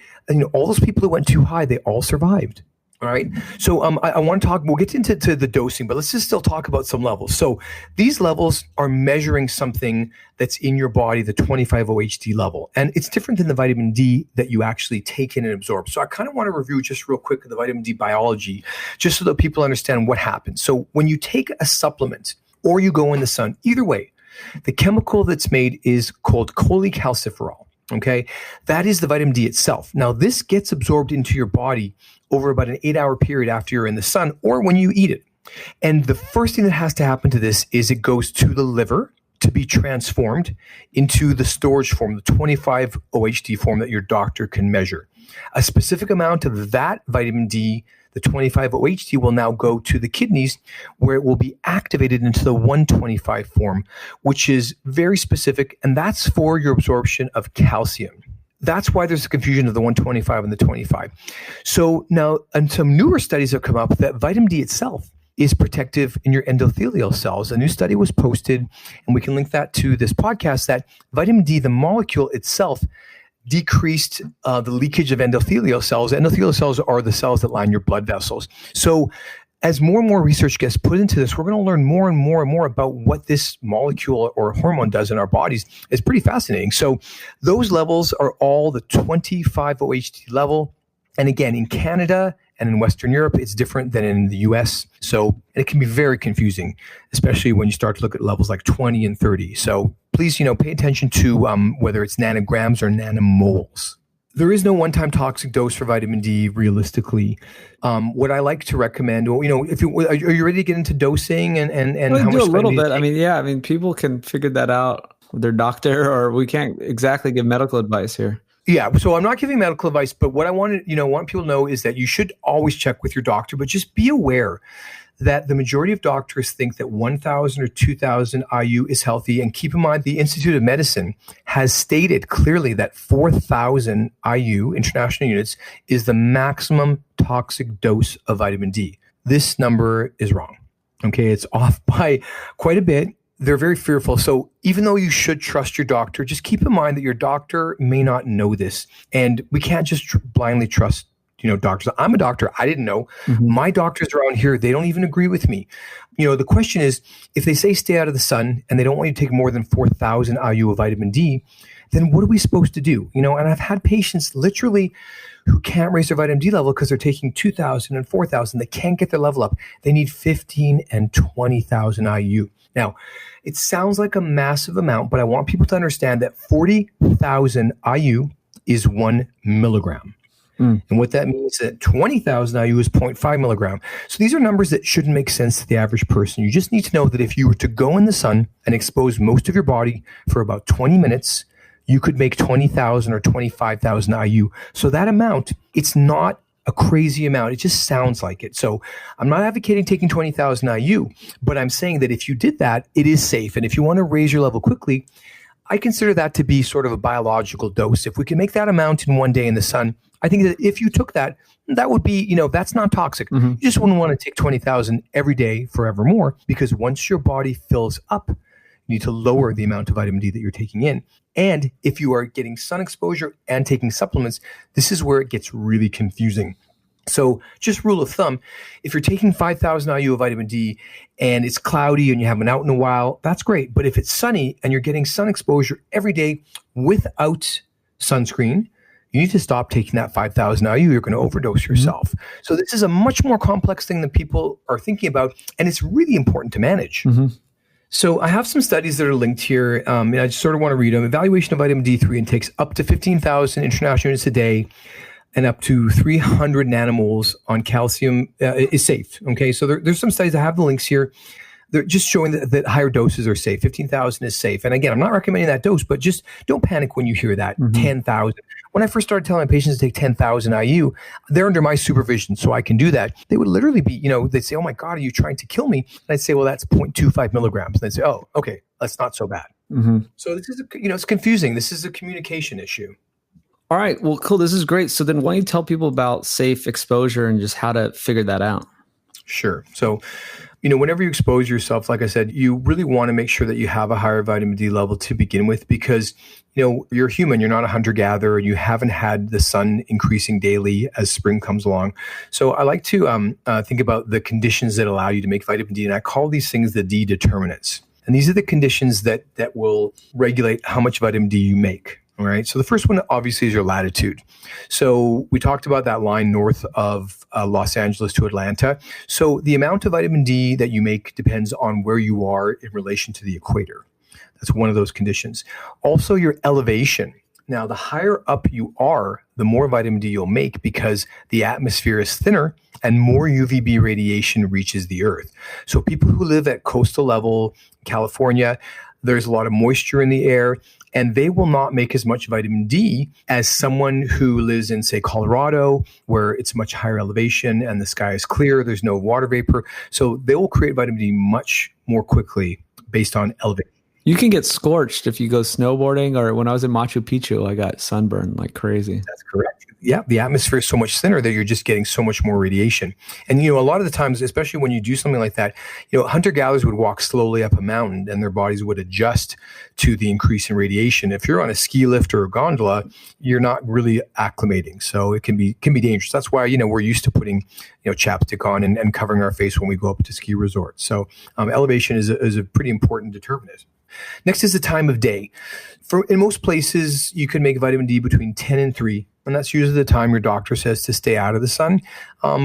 all those people that went too high, they all survived. All right. So I want to talk, we'll get into the dosing, but let's just still talk about some levels. So these levels are measuring something that's in your body, the 25-OHD level. And it's different than the vitamin D that you actually take in and absorb. So I kind of want to review just real quick the vitamin D biology, just so that people understand what happens. So when you take a supplement or you go in the sun, either way, the chemical that's made is called cholecalciferol. Okay. That is the vitamin D itself. Now this gets absorbed into your body over about an 8-hour period after you're in the sun or when you eat it. And the first thing that has to happen to this is it goes to the liver to be transformed into the storage form, the 25-OHD form that your doctor can measure. A specific amount of that vitamin D, the 25-OHD, will now go to the kidneys where it will be activated into the 125 form, which is very specific, and that's for your absorption of calcium. That's why there's a confusion of the 125 and the 25. So now, and some newer studies have come up that vitamin D itself is protective in your endothelial cells. A new study was posted, and we can link that to this podcast, that vitamin D, the molecule itself, decreased the leakage of endothelial cells. Endothelial cells are the cells that line your blood vessels. So as more and more research gets put into this, we're going to learn more and more and more about what this molecule or hormone does in our bodies. It's pretty fascinating. So those levels are all the 25-OHD level. And again, in Canada and in Western Europe, it's different than in the US. So it can be very confusing, especially when you start to look at levels like 20 and 30. So please, pay attention to whether it's nanograms or nanomoles. There is no one-time toxic dose for vitamin D realistically. What I like to recommend, are you ready to get into dosing and how much? Do a little bit. I mean, people can figure that out with their doctor, or we can't exactly give medical advice here. Yeah, so I'm not giving medical advice, but what I want people to know is that you should always check with your doctor, but just be aware that the majority of doctors think that 1,000 or 2,000 IU is healthy. And keep in mind, the Institute of Medicine has stated clearly that 4,000 IU, international units, is the maximum toxic dose of vitamin D. This number is wrong. Okay, it's off by quite a bit. They're very fearful. So even though you should trust your doctor, just keep in mind that your doctor may not know this. And we can't just blindly trust, doctors. I'm a doctor. I didn't know. Mm-hmm. My doctors around here, they don't even agree with me. The question is, if they say stay out of the sun and they don't want you to take more than 4,000 IU of vitamin D, then what are we supposed to do? And I've had patients literally who can't raise their vitamin D level because they're taking 2,000 and 4,000. They can't get their level up. They need 15 and 20,000 IU. Now, it sounds like a massive amount, but I want people to understand that 40,000 IU is 1 milligram. And what that means is that 20,000 IU is 0.5 milligram. So these are numbers that shouldn't make sense to the average person. You just need to know that if you were to go in the sun and expose most of your body for about 20 minutes, you could make 20,000 or 25,000 IU. So that amount, it's not a crazy amount. It just sounds like it. So I'm not advocating taking 20,000 IU, but I'm saying that if you did that, it is safe. And if you want to raise your level quickly, I consider that to be sort of a biological dose. If we can make that amount in one day in the sun, I think that if you took that, that would be, that's not toxic. Mm-hmm. You just wouldn't want to take 20,000 every day forevermore, because once your body fills up, you need to lower the amount of vitamin D that you're taking in. And if you are getting sun exposure and taking supplements, this is where it gets really confusing. So just rule of thumb, if you're taking 5,000 IU of vitamin D and it's cloudy and you haven't been out in a while, that's great. But if it's sunny and you're getting sun exposure every day without sunscreen, you need to stop taking that 5,000 IU. You're going to overdose yourself. Mm-hmm. So this is a much more complex thing than people are thinking about, and it's really important to manage. Mm-hmm. So I have some studies that are linked here, and I just sort of want to read them. Evaluation of vitamin D3 intakes up to 15,000 international units a day and up to 300 nanomoles on calcium is safe. Okay, so there's some studies. I have the links here. They're just showing that higher doses are safe. 15,000 is safe. And again, I'm not recommending that dose, but just don't panic when you hear that. Mm-hmm. 10,000. When I first started telling my patients to take 10,000 IU, they're under my supervision, so I can do that. They would literally be, they'd say, oh my God, are you trying to kill me? And I'd say, well, that's 0.25 milligrams. And they'd say, oh, okay, that's not so bad. Mm-hmm. So this is, it's confusing. This is a communication issue. All right. Well, cool. This is great. So then why don't you tell people about safe exposure and just how to figure that out? Sure. So, whenever you expose yourself, like I said, you really want to make sure that you have a higher vitamin D level to begin with, because, you're human, you're not a hunter-gatherer, you haven't had the sun increasing daily as spring comes along. So I like to think about the conditions that allow you to make vitamin D, and I call these things the D determinants. And these are the conditions that will regulate how much vitamin D you make. All right. So the first one obviously is your latitude. So we talked about that line north of Los Angeles to Atlanta. So the amount of vitamin D that you make depends on where you are in relation to the equator. That's one of those conditions. Also, your elevation. Now, the higher up you are, the more vitamin D you'll make, because the atmosphere is thinner and more UVB radiation reaches the earth. So people who live at coastal level, California, there's a lot of moisture in the air, and they will not make as much vitamin D as someone who lives in, say, Colorado, where it's much higher elevation and the sky is clear, there's no water vapor. So they will create vitamin D much more quickly based on elevation. You can get scorched if you go snowboarding, or when I was in Machu Picchu, I got sunburned like crazy. That's correct. Yeah, the atmosphere is so much thinner that you're just getting so much more radiation. And, a lot of the times, especially when you do something like that, hunter-gatherers would walk slowly up a mountain and their bodies would adjust to the increase in radiation. If you're on a ski lift or a gondola, you're not really acclimating. So it can be dangerous. That's why, we're used to putting, chapstick on and covering our face when we go up to ski resorts. So elevation is a pretty important determinant. Next is the time of day. In most places, you can make vitamin D between 10 and 3, and that's usually the time your doctor says to stay out of the sun,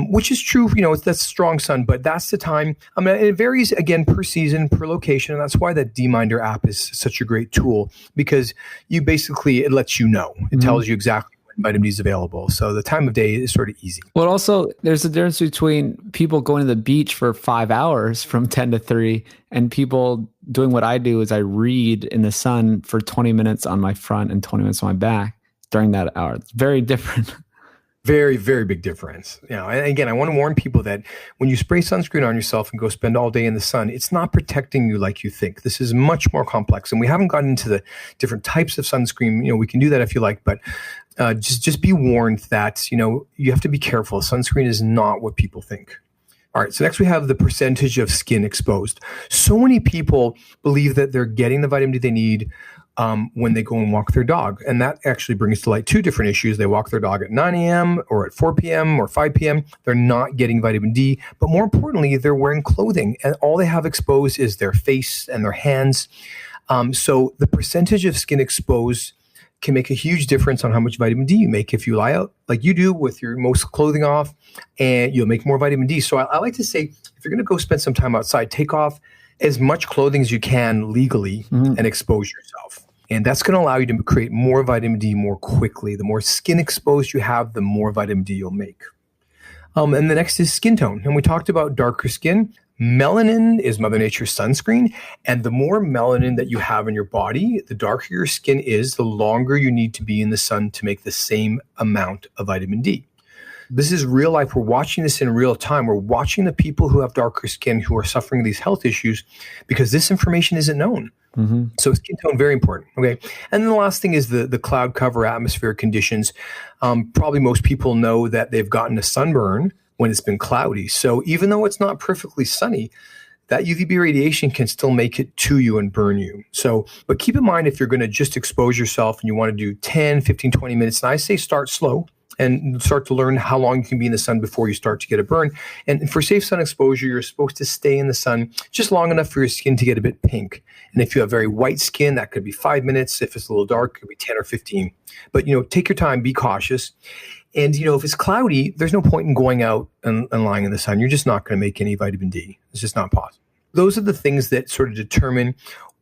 which is true. That's strong sun, but that's the time. It varies, again, per season, per location, and that's why that D-Minder app is such a great tool, because it lets you know. It tells you exactly vitamin D is available. So the time of day is sort of easy. Well, also, there's a difference between people going to the beach for 5 hours from 10 to 3 and people doing what I do is I read in the sun for 20 minutes on my front and 20 minutes on my back during that hour. It's very different. Very, very big difference. And again, I want to warn people that when you spray sunscreen on yourself and go spend all day in the sun, it's not protecting you like you think. This is much more complex. And we haven't gotten into the different types of sunscreen. We can do that if you like, but just be warned that, you have to be careful. Sunscreen is not what people think. All right, so next we have the percentage of skin exposed. So many people believe that they're getting the vitamin D they need when they go and walk their dog. And that actually brings to light two different issues. They walk their dog at 9 a.m. or at 4 p.m. or 5 p.m. They're not getting vitamin D. But more importantly, they're wearing clothing. And all they have exposed is their face and their hands. So the percentage of skin exposed can make a huge difference on how much vitamin D you make if you lie out like you do with your most clothing off, and you'll make more vitamin D. So I like to say, if you're going to go spend some time outside, take off as much clothing as you can legally and expose yourself. And that's going to allow you to create more vitamin D more quickly. The more skin exposed you have, the more vitamin D you'll make. And the next is skin tone. And we talked about darker skin. Melanin is Mother Nature's sunscreen. And the more melanin that you have in your body, the darker your skin is, the longer you need to be in the sun to make the same amount of vitamin D. This is real life. We're watching this in real time. We're watching the people who have darker skin who are suffering these health issues because this information isn't known. So skin tone, very important. Okay. And then the last thing is the cloud cover atmospheric conditions. Probably most people know that they've gotten a sunburn when it's been cloudy. So even though it's not perfectly sunny, that UVB radiation can still make it to you and burn you. So, but keep in mind, if you're going to just expose yourself and you want to do 10, 15, 20 minutes, and I say start slow and start to learn how long you can be in the sun before you start to get a burn. And for safe sun exposure, you're supposed to stay in the sun just long enough for your skin to get a bit pink. And if you have very white skin, that could be 5 minutes. If it's a little dark, it could be 10 or 15. But, take your time, be cautious. And, if it's cloudy, there's no point in going out and lying in the sun. You're just not going to make any vitamin D. It's just not possible. Those are the things that sort of determine,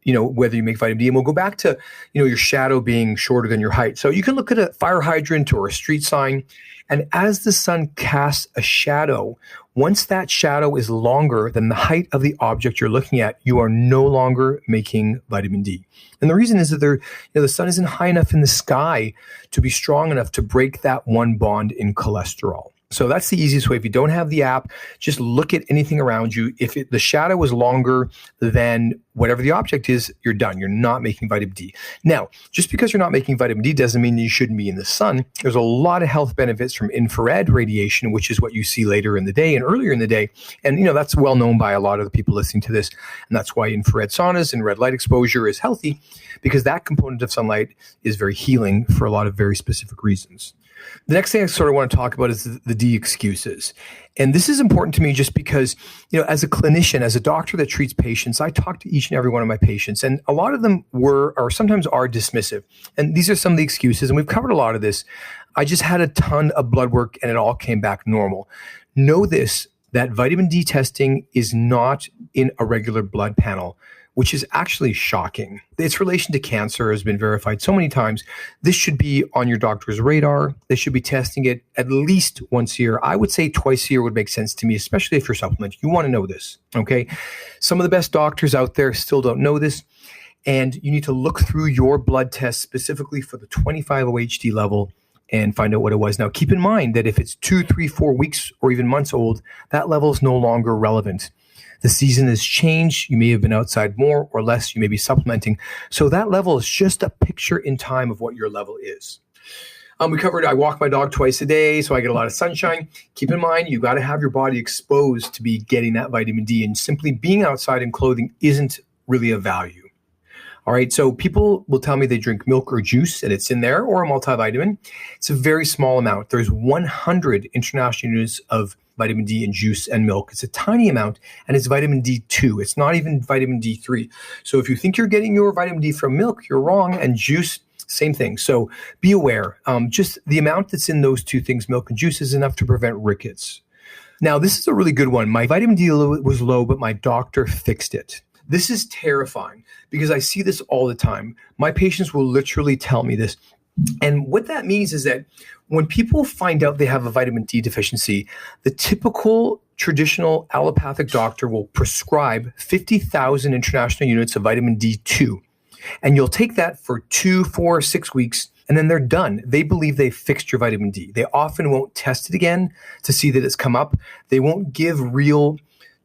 whether you make vitamin D. And we'll go back to, your shadow being shorter than your height. So you can look at a fire hydrant or a street sign. And as the sun casts a shadow, once that shadow is longer than the height of the object you're looking at, you are no longer making vitamin D. And the reason is that the sun isn't high enough in the sky to be strong enough to break that one bond in cholesterol. So that's the easiest way. If you don't have the app, just look at anything around you. If the shadow is longer than whatever the object is, you're done. You're not making vitamin D. Now, just because you're not making vitamin D doesn't mean you shouldn't be in the sun. There's a lot of health benefits from infrared radiation, which is what you see later in the day and earlier in the day. And, that's well known by a lot of the people listening to this. And that's why infrared saunas and red light exposure is healthy, because that component of sunlight is very healing for a lot of very specific reasons. The next thing I sort of want to talk about is the D excuses. And this is important to me just because, as a clinician, as a doctor that treats patients, I talk to each and every one of my patients, and a lot of them or sometimes are dismissive. And these are some of the excuses, and we've covered a lot of this. I just had a ton of blood work and it all came back normal. Know this, that vitamin D testing is not in a regular blood panel, which is actually shocking. Its relation to cancer has been verified so many times. This should be on your doctor's radar. They should be testing it at least once a year. I would say twice a year would make sense to me, especially if you're supplementing. You want to know this, okay? Some of the best doctors out there still don't know this, and you need to look through your blood test specifically for the 25-OHD level and find out what it was. Now, keep in mind that if it's 2, 3, 4 weeks or even months old, that level is no longer relevant. The season has changed. You may have been outside more or less. You may be supplementing. So that level is just a picture in time of what your level is. We covered, I walk my dog twice a day, so I get a lot of sunshine. Keep in mind, you got to have your body exposed to be getting that vitamin D, and simply being outside in clothing isn't really a value. All right, so people will tell me they drink milk or juice and it's in there, or a multivitamin. It's a very small amount. There's 100 international units of vitamin D in juice and milk. It's a tiny amount, and it's vitamin D2. It's not even vitamin D3. So if you think you're getting your vitamin D from milk, you're wrong, and juice, same thing. So be aware. Just the amount that's in those two things, milk and juice, is enough to prevent rickets. Now, this is a really good one. My vitamin D was low, but my doctor fixed it. This is terrifying because I see this all the time. My patients will literally tell me this. And what that means is that when people find out they have a vitamin D deficiency, the typical traditional allopathic doctor will prescribe 50,000 international units of vitamin D2. And you'll take that for 2, 4, 6 weeks, and then they're done. They believe they've fixed your vitamin D. They often won't test it again to see that it's come up. They won't give real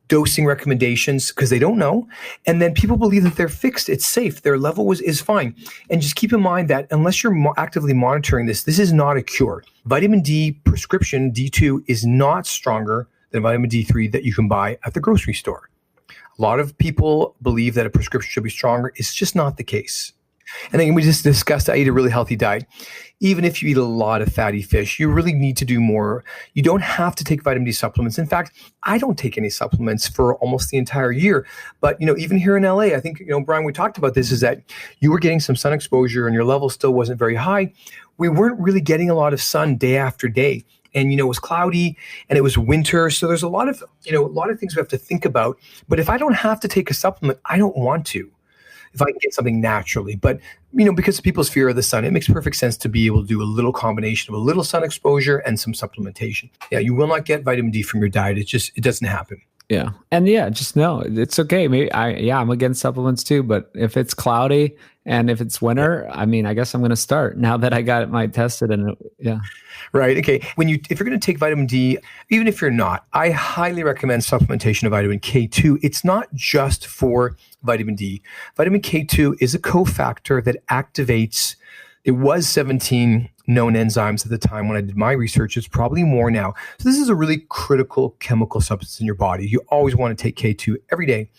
dosing recommendations because they don't know. And then people believe that they're fixed. It's safe. Their level is fine. And just keep in mind that unless you're actively monitoring this is not a cure. Vitamin D prescription, D2, is not stronger than vitamin D3 that you can buy at the grocery store. A lot of people believe that a prescription should be stronger. It's just not the case. And then we just discussed I eat a really healthy diet. Even if you eat a lot of fatty fish, you really need to do more. You don't have to take vitamin D supplements. In fact, I don't take any supplements for almost the entire year. But, even here in LA, I think, Brian, we talked about this, is that you were getting some sun exposure and your level still wasn't very high. We weren't really getting a lot of sun day after day. And, it was cloudy and it was winter. So there's a lot of things we have to think about. But if I don't have to take a supplement, I don't want to, if I can get something naturally. But, because of people's fear of the sun, it makes perfect sense to be able to do a little combination of a little sun exposure and some supplementation. Yeah, you will not get vitamin D from your diet. It doesn't happen. Yeah. And just know it's okay. Maybe I'm against supplements too, but if it's cloudy and if it's winter, I guess I'm going to start now that I got my tested and Right. Okay. If you're going to take vitamin D, even if you're not, I highly recommend supplementation of vitamin K2. It's not just for vitamin D. Vitamin K2 is a cofactor that activates, it was 17 known enzymes at the time when I did my research. It's probably more now. So this is a really critical chemical substance in your body. You always want to take K2 every day.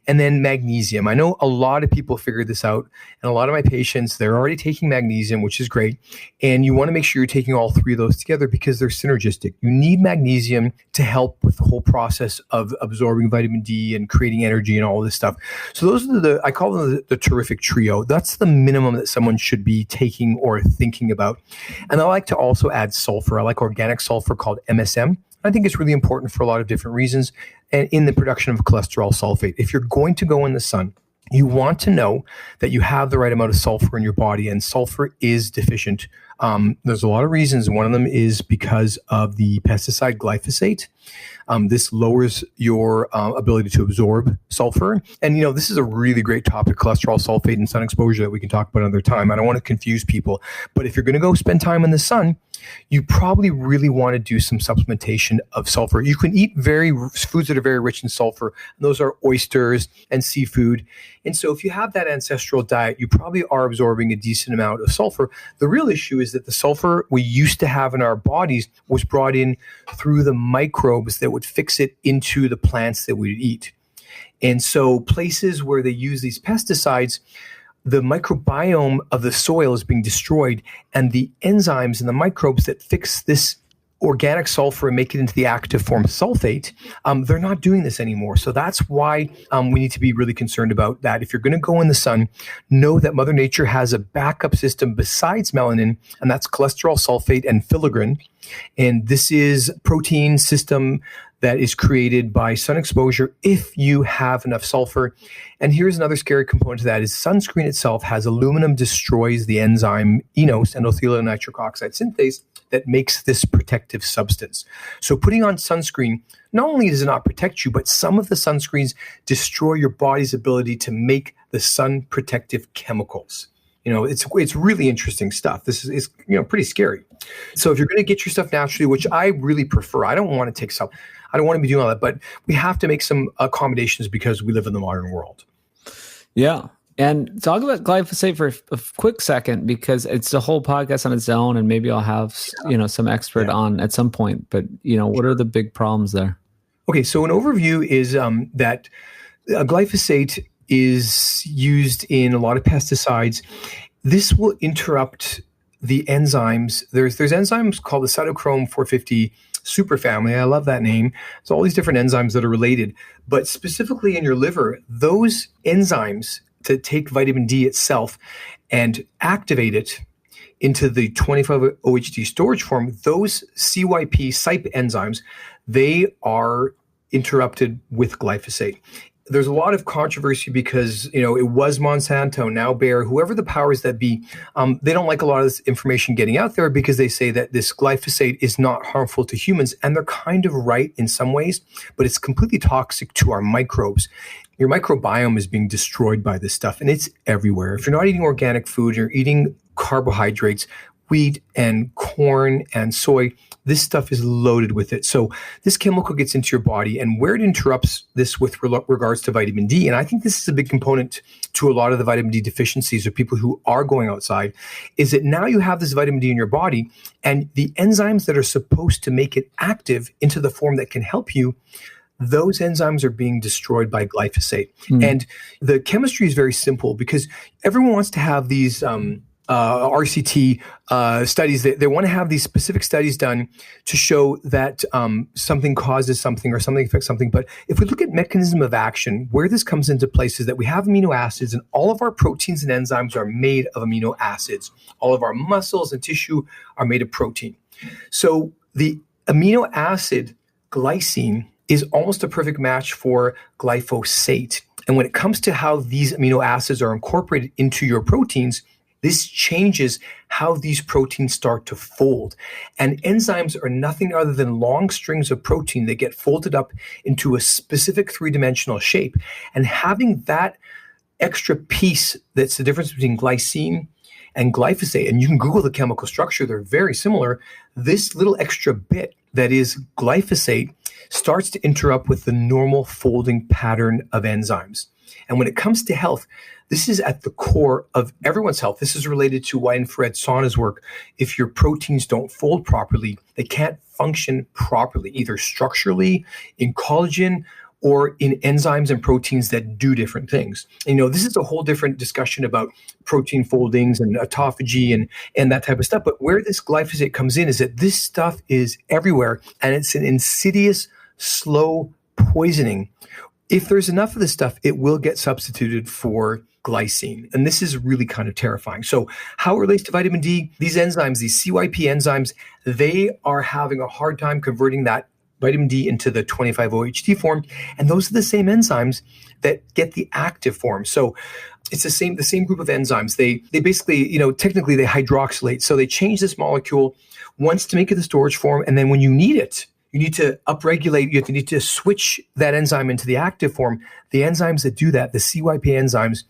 And then magnesium. I know a lot of people figured this out, and a lot of my patients, they're already taking magnesium, which is great. And you want to make sure you're taking all three of those together because they're synergistic. You need magnesium to help with the whole process of absorbing vitamin D and creating energy and all this stuff. So those are I call them the terrific trio. That's the minimum that someone should be taking or thinking about. And I like to also add sulfur. I like organic sulfur called MSM. I think it's really important for a lot of different reasons, and in the production of cholesterol sulfate. If you're going to go in the sun, you want to know that you have the right amount of sulfur in your body, and sulfur is deficient. There's a lot of reasons. One of them is because of the pesticide glyphosate. This lowers your ability to absorb sulfur. And, this is a really great topic, cholesterol sulfate and sun exposure, that we can talk about another time. I don't want to confuse people. But if you're going to go spend time in the sun, you probably really want to do some supplementation of sulfur. You can eat foods that are very rich in sulfur. And those are oysters and seafood. And so if you have that ancestral diet, you probably are absorbing a decent amount of sulfur. The real issue is that the sulfur we used to have in our bodies was brought in through the microbes that would fix it into the plants that we'd eat. And so places where they use these pesticides, the microbiome of the soil is being destroyed, and the enzymes and the microbes that fix this organic sulfur and make it into the active form sulfate, they're not doing this anymore. So that's why we need to be really concerned about that. If you're going to go in the sun, know that Mother Nature has a backup system besides melanin, and that's cholesterol sulfate and filigran. And this is a protein system that is created by sun exposure if you have enough sulfur. And here's another scary component to that is sunscreen itself has aluminum destroys the enzyme enos, endothelial nitric oxide synthase, that makes this protective substance. So putting on sunscreen, not only does it not protect you, but some of the sunscreens destroy your body's ability to make the sun protective chemicals. It's really interesting stuff. This is pretty scary. So if you're going to get your stuff naturally, which I really prefer, I don't want to take some. I don't want to be doing all that, but we have to make some accommodations because we live in the modern world. Yeah. And talk about glyphosate for a quick second, because it's a whole podcast on its own, and maybe I'll have some expert on at some point. But what are the big problems there? Okay, so an overview is that glyphosate is used in a lot of pesticides. This will interrupt the enzymes. There's enzymes called the cytochrome 450 superfamily. I love that name. It's all these different enzymes that are related, but specifically in your liver, those enzymes to take vitamin D itself and activate it into the 25-OHD storage form, those CYP enzymes, they are interrupted with glyphosate. There's a lot of controversy because, it was Monsanto, now Bayer, whoever the powers that be, they don't like a lot of this information getting out there because they say that this glyphosate is not harmful to humans. And they're kind of right in some ways, but it's completely toxic to our microbes. Your microbiome is being destroyed by this stuff, and it's everywhere. If you're not eating organic food, you're eating carbohydrates, wheat and corn and soy, this stuff is loaded with it. So this chemical gets into your body, and where it interrupts this with regards to vitamin D, and I think this is a big component to a lot of the vitamin D deficiencies of people who are going outside, is that now you have this vitamin D in your body, and the enzymes that are supposed to make it active into the form that can help you, those enzymes are being destroyed by glyphosate. And the chemistry is very simple because everyone wants to have these RCT studies. They want to have these specific studies done to show that something causes something or something affects something. But if we look at mechanism of action, where this comes into place is that we have amino acids, and all of our proteins and enzymes are made of amino acids. All of our muscles and tissue are made of protein. So the amino acid glycine is almost a perfect match for glyphosate. And when it comes to how these amino acids are incorporated into your proteins, this changes how these proteins start to fold. And enzymes are nothing other than long strings of protein that get folded up into a specific three-dimensional shape. And having that extra piece, that's the difference between glycine and glyphosate, and you can Google the chemical structure, they're very similar. This little extra bit that is glyphosate starts to interrupt with the normal folding pattern of enzymes. And when it comes to health, this is at the core of everyone's health. This is related to why infrared saunas work. If your proteins don't fold properly, they can't function properly, either structurally, in collagen, or in enzymes and proteins that do different things. This is a whole different discussion about protein foldings and autophagy and that type of stuff. But where this glyphosate comes in is that this stuff is everywhere, and it's an insidious, slow poisoning. If there's enough of this stuff, it will get substituted for glycine. And this is really kind of terrifying. So how it relates to vitamin D, these enzymes, these CYP enzymes, they are having a hard time converting that vitamin D into the 25-OHD form. And those are the same enzymes that get the active form. So it's the same group of enzymes. They basically, technically they hydroxylate. So they change this molecule once to make it the storage form. And then when you need it, you need to upregulate, you need to switch that enzyme into the active form. The enzymes that do that, the CYP enzymes,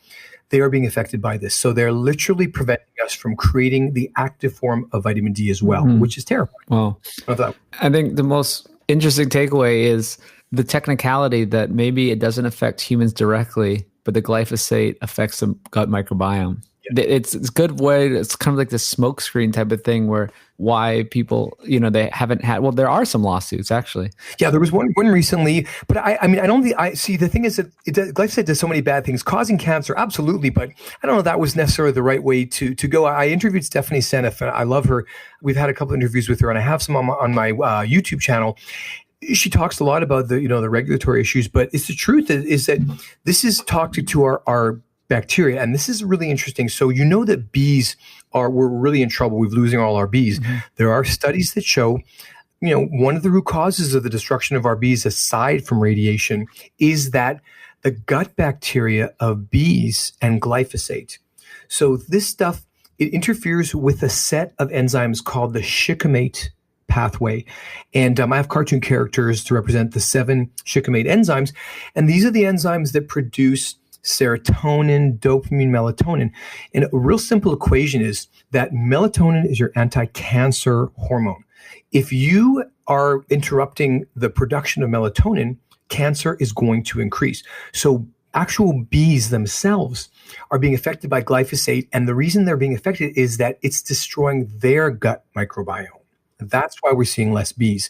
they are being affected by this. So they're literally preventing us from creating the active form of vitamin D as well, which is terrifying. Well, I think the most interesting takeaway is the technicality that maybe it doesn't affect humans directly, but the glyphosate affects the gut microbiome. Yeah. It's a good way. It's kind of like the smoke screen type of thing where why people, they haven't had, well, there are some lawsuits actually. Yeah, there was one recently, but I don't think, the thing is that glyphosate does so many bad things, causing cancer, absolutely, but I don't know if that was necessarily the right way to go. I interviewed Stephanie Seneff, and I love her. We've had a couple of interviews with her, and I have some on my YouTube channel. She talks a lot about the regulatory issues, but it's the truth is that this is toxic to our bacteria. And this is really interesting. So that bees we're really in trouble. We're losing all our bees. Mm-hmm. There are studies that show, one of the root causes of the destruction of our bees, aside from radiation, is that the gut bacteria of bees and glyphosate. So this stuff, it interferes with a set of enzymes called the shikimate pathway. And I have cartoon characters to represent the 7 shikimate enzymes. And these are the enzymes that produce serotonin, dopamine, melatonin. And a real simple equation is that melatonin is your anti-cancer hormone. If you are interrupting the production of melatonin, cancer is going to increase. So actual bees themselves are being affected by glyphosate. And the reason they're being affected is that it's destroying their gut microbiome. That's why we're seeing less bees.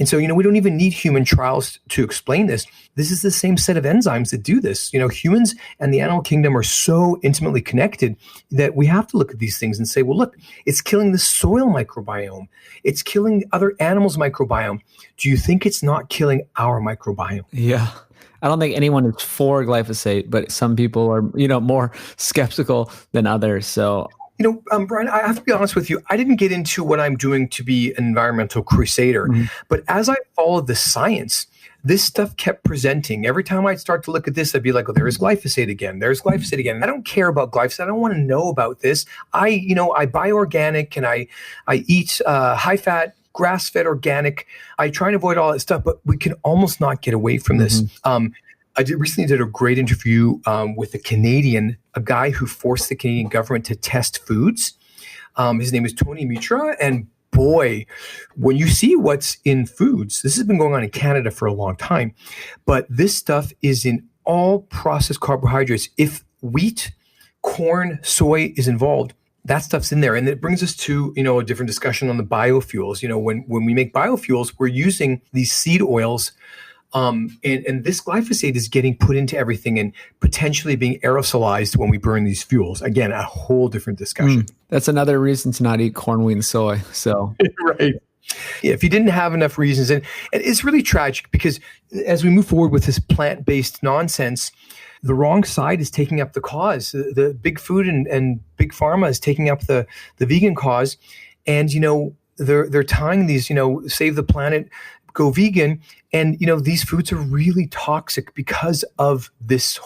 And so, we don't even need human trials to explain this. This is the same set of enzymes that do this. Humans and the animal kingdom are so intimately connected that we have to look at these things and say, well, look, it's killing the soil microbiome. It's killing other animals' microbiome. Do you think it's not killing our microbiome? Yeah. I don't think anyone is for glyphosate, but some people are, more skeptical than others. So Brian, I have to be honest with you. I didn't get into what I'm doing to be an environmental crusader, but as I followed the science, this stuff kept presenting. Every time I'd start to look at this, I'd be like, "Oh, there's glyphosate again. There's glyphosate again." I don't care about glyphosate. I don't want to know about this. I buy organic and I eat high fat, grass fed organic. I try and avoid all that stuff, but we can almost not get away from this. I recently did a great interview with a guy who forced the Canadian government to test foods. His name is Tony Mitra. And boy, when you see what's in foods, this has been going on in Canada for a long time, but this stuff is in all processed carbohydrates. If wheat, corn, soy is involved, that stuff's in there. And it brings us to, a different discussion on the biofuels. When we make biofuels, we're using these seed oils. And this glyphosate is getting put into everything and potentially being aerosolized when we burn these fuels. Again, a whole different discussion. That's another reason to not eat corn, wheat, and soy. So right. Yeah, if you didn't have enough reasons, and it's really tragic because as we move forward with this plant-based nonsense, the wrong side is taking up the cause. The big food and big pharma is taking up the vegan cause, and they're tying these save the planet, go vegan. And, these foods are really toxic because of this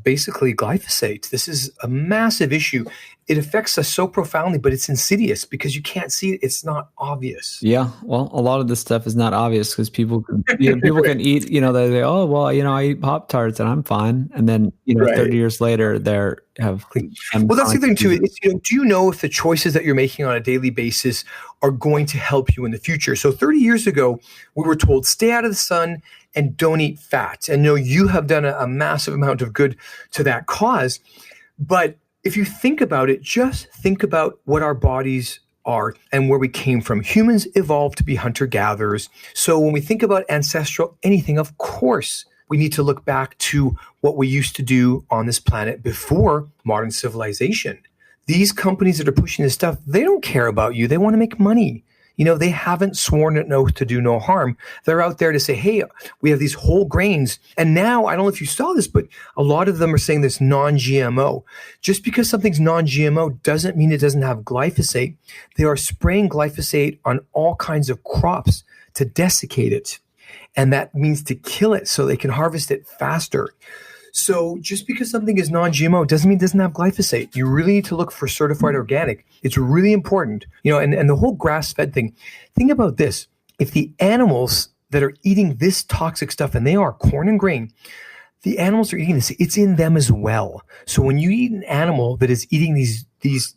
basically glyphosate. This is a massive issue. It affects us so profoundly, but it's insidious because you can't see it. It's not obvious. Yeah. Well, a lot of this stuff is not obvious because people can eat, they say, oh, well, I eat Pop-Tarts and I'm fine. And then, 30 years later, well, that's the thing too. Do you know if the choices that you're making on a daily basis are going to help you in the future? So 30 years ago, we were told, stay out of the sun and don't eat fat. And you have done a massive amount of good to that cause. But if you think about it, just think about what our bodies are and where we came from. Humans evolved to be hunter-gatherers. So when we think about ancestral anything, of course, we need to look back to what we used to do on this planet before modern civilization. These companies that are pushing this stuff, they don't care about you. They want to make money. They haven't sworn an oath to do no harm. They're out there to say, hey, we have these whole grains. And now, I don't know if you saw this, but a lot of them are saying this non-GMO. Just because something's non-GMO doesn't mean it doesn't have glyphosate. They are spraying glyphosate on all kinds of crops to desiccate it. And that means to kill it so they can harvest it faster. So just because something is non-GMO doesn't mean it doesn't have glyphosate. You really need to look for certified organic. It's really important. And the whole grass-fed thing. Think about this. If the animals that are eating this toxic stuff, and they are corn and grain, the animals are eating this, it's in them as well. So when you eat an animal that is eating these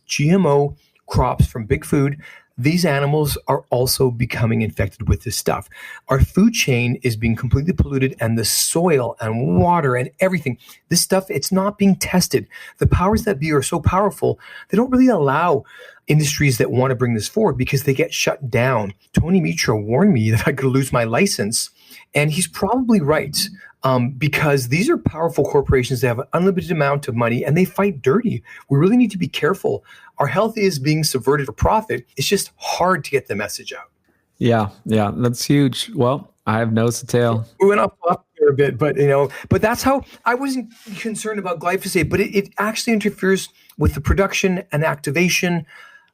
GMO crops from big food, these animals are also becoming infected with this stuff. Our food chain is being completely polluted, and the soil and water and everything, this stuff, it's not being tested. The powers that be are so powerful, they don't really allow industries that want to bring this forward because they get shut down. Tony Mitra warned me that I could lose my license, and he's probably right. Because these are powerful corporations that have an unlimited amount of money and they fight dirty. We really need to be careful. Our health is being subverted for profit. It's just hard to get the message out. Yeah, that's huge. Well, I have nose to tail. We went off here a bit, but that's how I wasn't concerned about glyphosate, but it actually interferes with the production and activation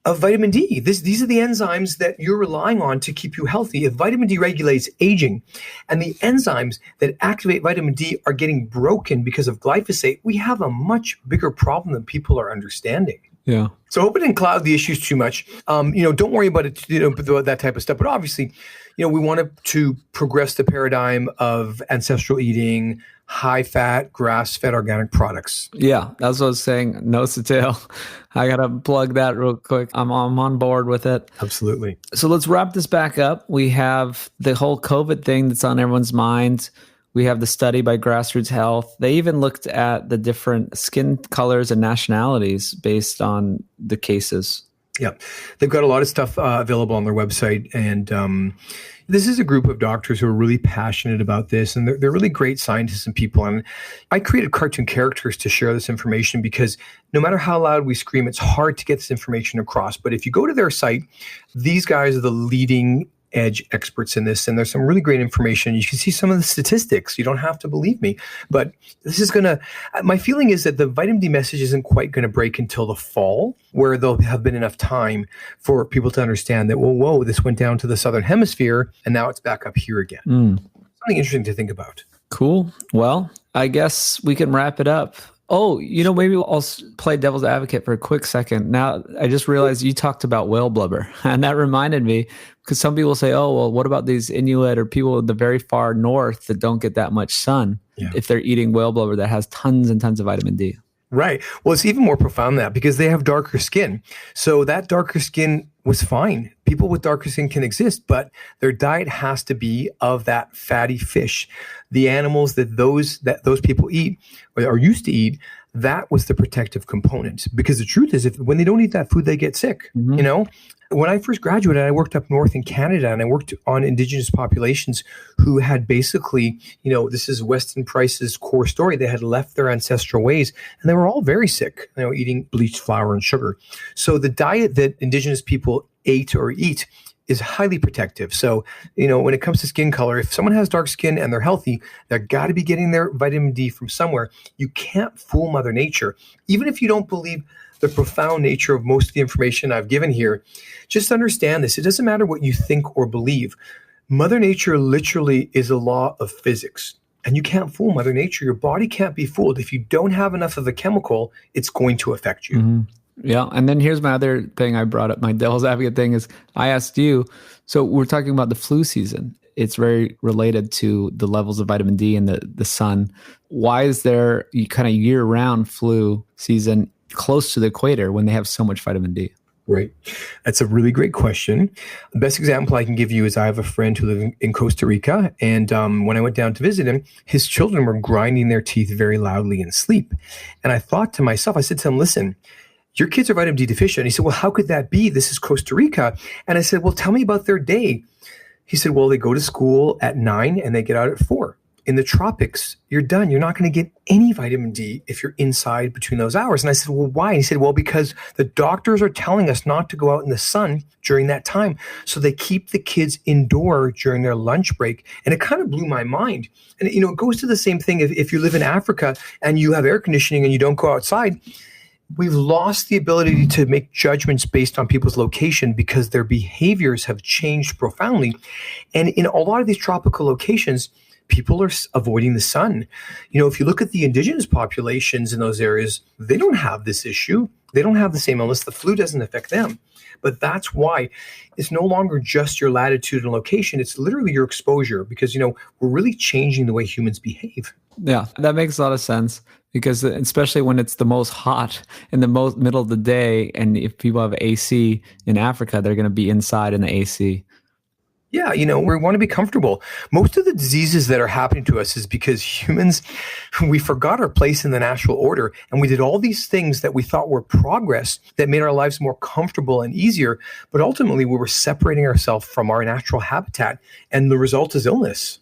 of vitamin D. These are the enzymes that you're relying on to keep you healthy. If vitamin D regulates aging and the enzymes that activate vitamin D are getting broken because of glyphosate, we have a much bigger problem than people are understanding. Yeah. So I hope it didn't cloud the issues too much. Don't worry about it, that type of stuff. But obviously, we want to progress the paradigm of ancestral eating, high-fat, grass-fed organic products. Yeah, that's what I was saying. Nose to tail. I got to plug that real quick. I'm on board with it. Absolutely. So let's wrap this back up. We have the whole COVID thing that's on everyone's mind. We have the study by Grassroots Health. They even looked at the different skin colors and nationalities based on the cases. Yeah, they've got a lot of stuff available on their website. And this is a group of doctors who are really passionate about this. And they're really great scientists and people. And I created cartoon characters to share this information because no matter how loud we scream, it's hard to get this information across. But if you go to their site, these guys are the leading edge experts in this, and there's some really great information. You can see some of the statistics. You don't have to believe me, but this is my feeling is that the vitamin D message isn't quite going to break until the fall, where there'll have been enough time for people to understand that, whoa, this went down to the southern hemisphere and now it's back up here again. Something interesting to think about. Cool. Well, I guess we can wrap it up. Oh, maybe I'll play devil's advocate for a quick second. Now, I just realized you talked about whale blubber, and that reminded me, because some people say, oh, well, what about these Inuit or people in the very far north that don't get that much sun if they're eating whale blubber that has tons and tons of vitamin D? Right. Well, it's even more profound than that because they have darker skin. So that darker skin was fine. People with darker skin can exist, but their diet has to be of that fatty fish. The animals that those people eat or are used to eat, that was the protective component. Because the truth is, when they don't eat that food, they get sick. When I first graduated, I worked up north in Canada, and I worked on Indigenous populations who had basically, this is Weston Price's core story. They had left their ancestral ways, and they were all very sick, eating bleached flour and sugar. So the diet that Indigenous people ate or eat is highly protective. So, when it comes to skin color, if someone has dark skin and they're healthy, they've got to be getting their vitamin D from somewhere. You can't fool Mother Nature. Even if you don't believe the profound nature of most of the information I've given here, just understand this. It doesn't matter what you think or believe. Mother Nature literally is a law of physics. And you can't fool Mother Nature. Your body can't be fooled. If you don't have enough of the chemical, it's going to affect you. Mm-hmm. Yeah. And then here's my other thing I brought up. My devil's advocate thing is I asked you, so we're talking about the flu season. It's very related to the levels of vitamin D in the sun. Why is there kind of year-round flu season close to the equator when they have so much vitamin D? Right. That's a really great question. The best example I can give you is I have a friend who lives in Costa Rica. And when I went down to visit him, his children were grinding their teeth very loudly in sleep. And I thought to myself, I said to him, listen, your kids are vitamin D deficient. He said, well, how could that be? This is Costa Rica. And I said, well, tell me about their day. He said, well, they go to school at 9 and they get out at 4. In the tropics, you're done. You're not going to get any vitamin D if you're inside between those hours. And I said, well, why? And he said, well, because the doctors are telling us not to go out in the sun during that time. So they keep the kids indoor during their lunch break. And it kind of blew my mind. And, it goes to the same thing if you live in Africa and you have air conditioning and you don't go outside. We've lost the ability to make judgments based on people's location because their behaviors have changed profoundly. And in a lot of these tropical locations, people are avoiding the sun. If you look at the indigenous populations in those areas, they don't have this issue. They don't have the same illness. The flu doesn't affect them. But that's why it's no longer just your latitude and location. It's literally your exposure because, we're really changing the way humans behave. Yeah, that makes a lot of sense because especially when it's the most hot in the most middle of the day. And if people have AC in Africa, they're going to be inside in the AC. Yeah, we want to be comfortable. Most of the diseases that are happening to us is because humans, we forgot our place in the natural order. And we did all these things that we thought were progress that made our lives more comfortable and easier. But ultimately, we were separating ourselves from our natural habitat. And the result is illness.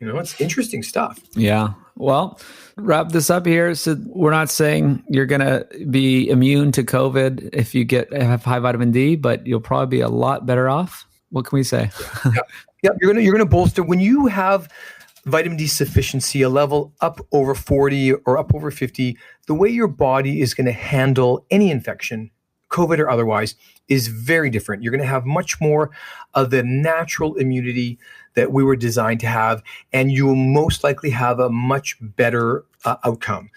It's interesting stuff. Yeah. Well, wrap this up here. So we're not saying you're going to be immune to COVID if you have high vitamin D, but you'll probably be a lot better off. What can we say? Yeah, you're gonna bolster when you have vitamin D sufficiency, a level up over 40 or up over 50. The way your body is going to handle any infection, COVID or otherwise, is very different. You're going to have much more of the natural immunity that we were designed to have, and you will most likely have a much better outcome.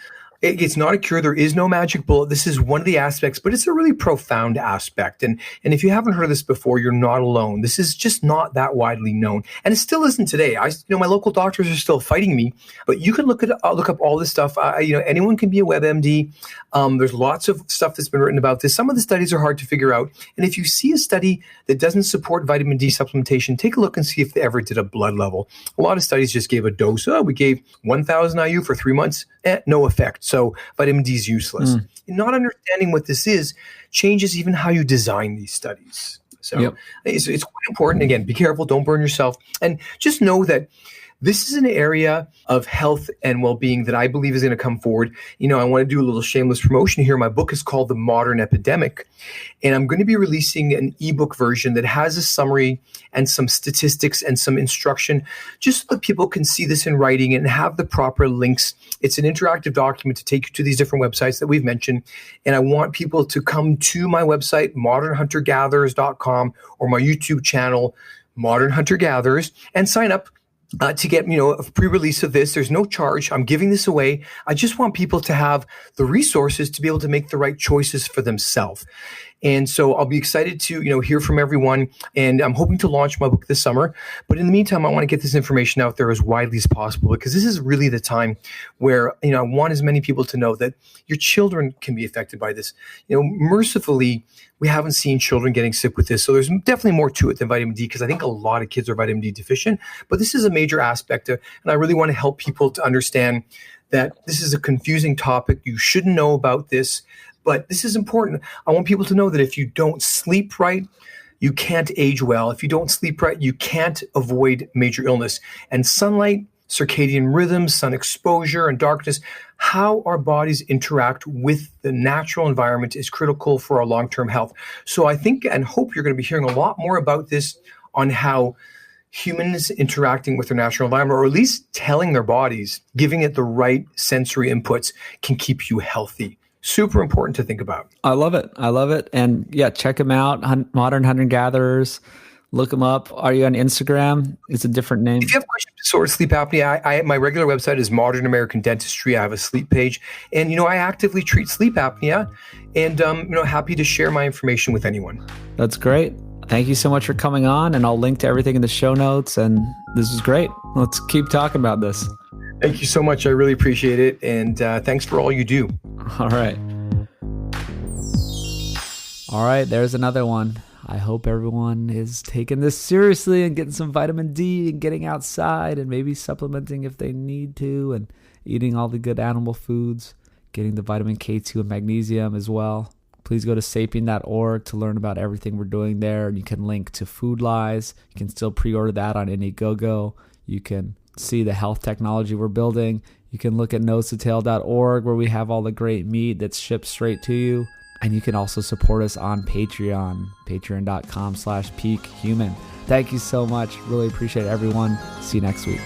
It's not a cure. There is no magic bullet. This is one of the aspects, but it's a really profound aspect. And if you haven't heard of this before, you're not alone. This is just not that widely known. And it still isn't today. My local doctors are still fighting me, but you can look up all this stuff. Anyone can be a WebMD. There's lots of stuff that's been written about this. Some of the studies are hard to figure out. And if you see a study that doesn't support vitamin D supplementation, take a look and see if they ever did a blood level. A lot of studies just gave a dose. We gave 1,000 IU for 3 months. No effect. So vitamin D is useless. And not understanding what this is changes even how you design these studies. So it's quite important. Again, be careful. Don't burn yourself. And just know that this is an area of health and well-being that I believe is going to come forward. I want to do a little shameless promotion here. My book is called The Modern Epidemic, and I'm going to be releasing an ebook version that has a summary and some statistics and some instruction, just so that people can see this in writing and have the proper links. It's an interactive document to take you to these different websites that we've mentioned, and I want people to come to my website, modernhuntergatherers.com, or my YouTube channel, Modern Hunter Gatherers, and sign up to get, a pre-release of this. There's no charge. I'm giving this away. I just want people to have the resources to be able to make the right choices for themselves. And so I'll be excited to, hear from everyone. And I'm hoping to launch my book this summer. But in the meantime, I want to get this information out there as widely as possible, because this is really the time where, I want as many people to know that your children can be affected by this. Mercifully, we haven't seen children getting sick with this. So there's definitely more to it than vitamin D, because I think a lot of kids are vitamin D deficient. But this is a major aspect and I really want to help people to understand that this is a confusing topic. You shouldn't know about this, but this is important. I want people to know that if you don't sleep right, you can't age well. If you don't sleep right, you can't avoid major illness. And sunlight, circadian rhythms, sun exposure, and darkness, how our bodies interact with the natural environment is critical for our long-term health. So I think and hope you're going to be hearing a lot more about this on how humans interacting with their natural environment, or at least telling their bodies, giving it the right sensory inputs, can keep you healthy. Super important to think about. I love it. And check them out. Modern Hunter Gatherers. Look them up. Are you on Instagram? It's a different name. If you have questions disorder, sleep apnea, my regular website is Modern American Dentistry. I have a sleep page, and I actively treat sleep apnea, and happy to share my information with anyone. That's great. Thank you so much for coming on, and I'll link to everything in the show notes. And this is great. Let's keep talking about this. Thank you so much. I really appreciate it, and thanks for all you do. All right. There's another one. I hope everyone is taking this seriously and getting some vitamin D and getting outside and maybe supplementing if they need to, and eating all the good animal foods, getting the vitamin K2 and magnesium as well. Please go to sapien.org to learn about everything we're doing there. And you can link to Food Lies. You can still pre-order that on Indiegogo. You can see the health technology we're building. You can look at nosetotail.org, where we have all the great meat that's shipped straight to you. And you can also support us on Patreon, patreon.com/peakhuman. Thank you so much. Really appreciate everyone. See you next week.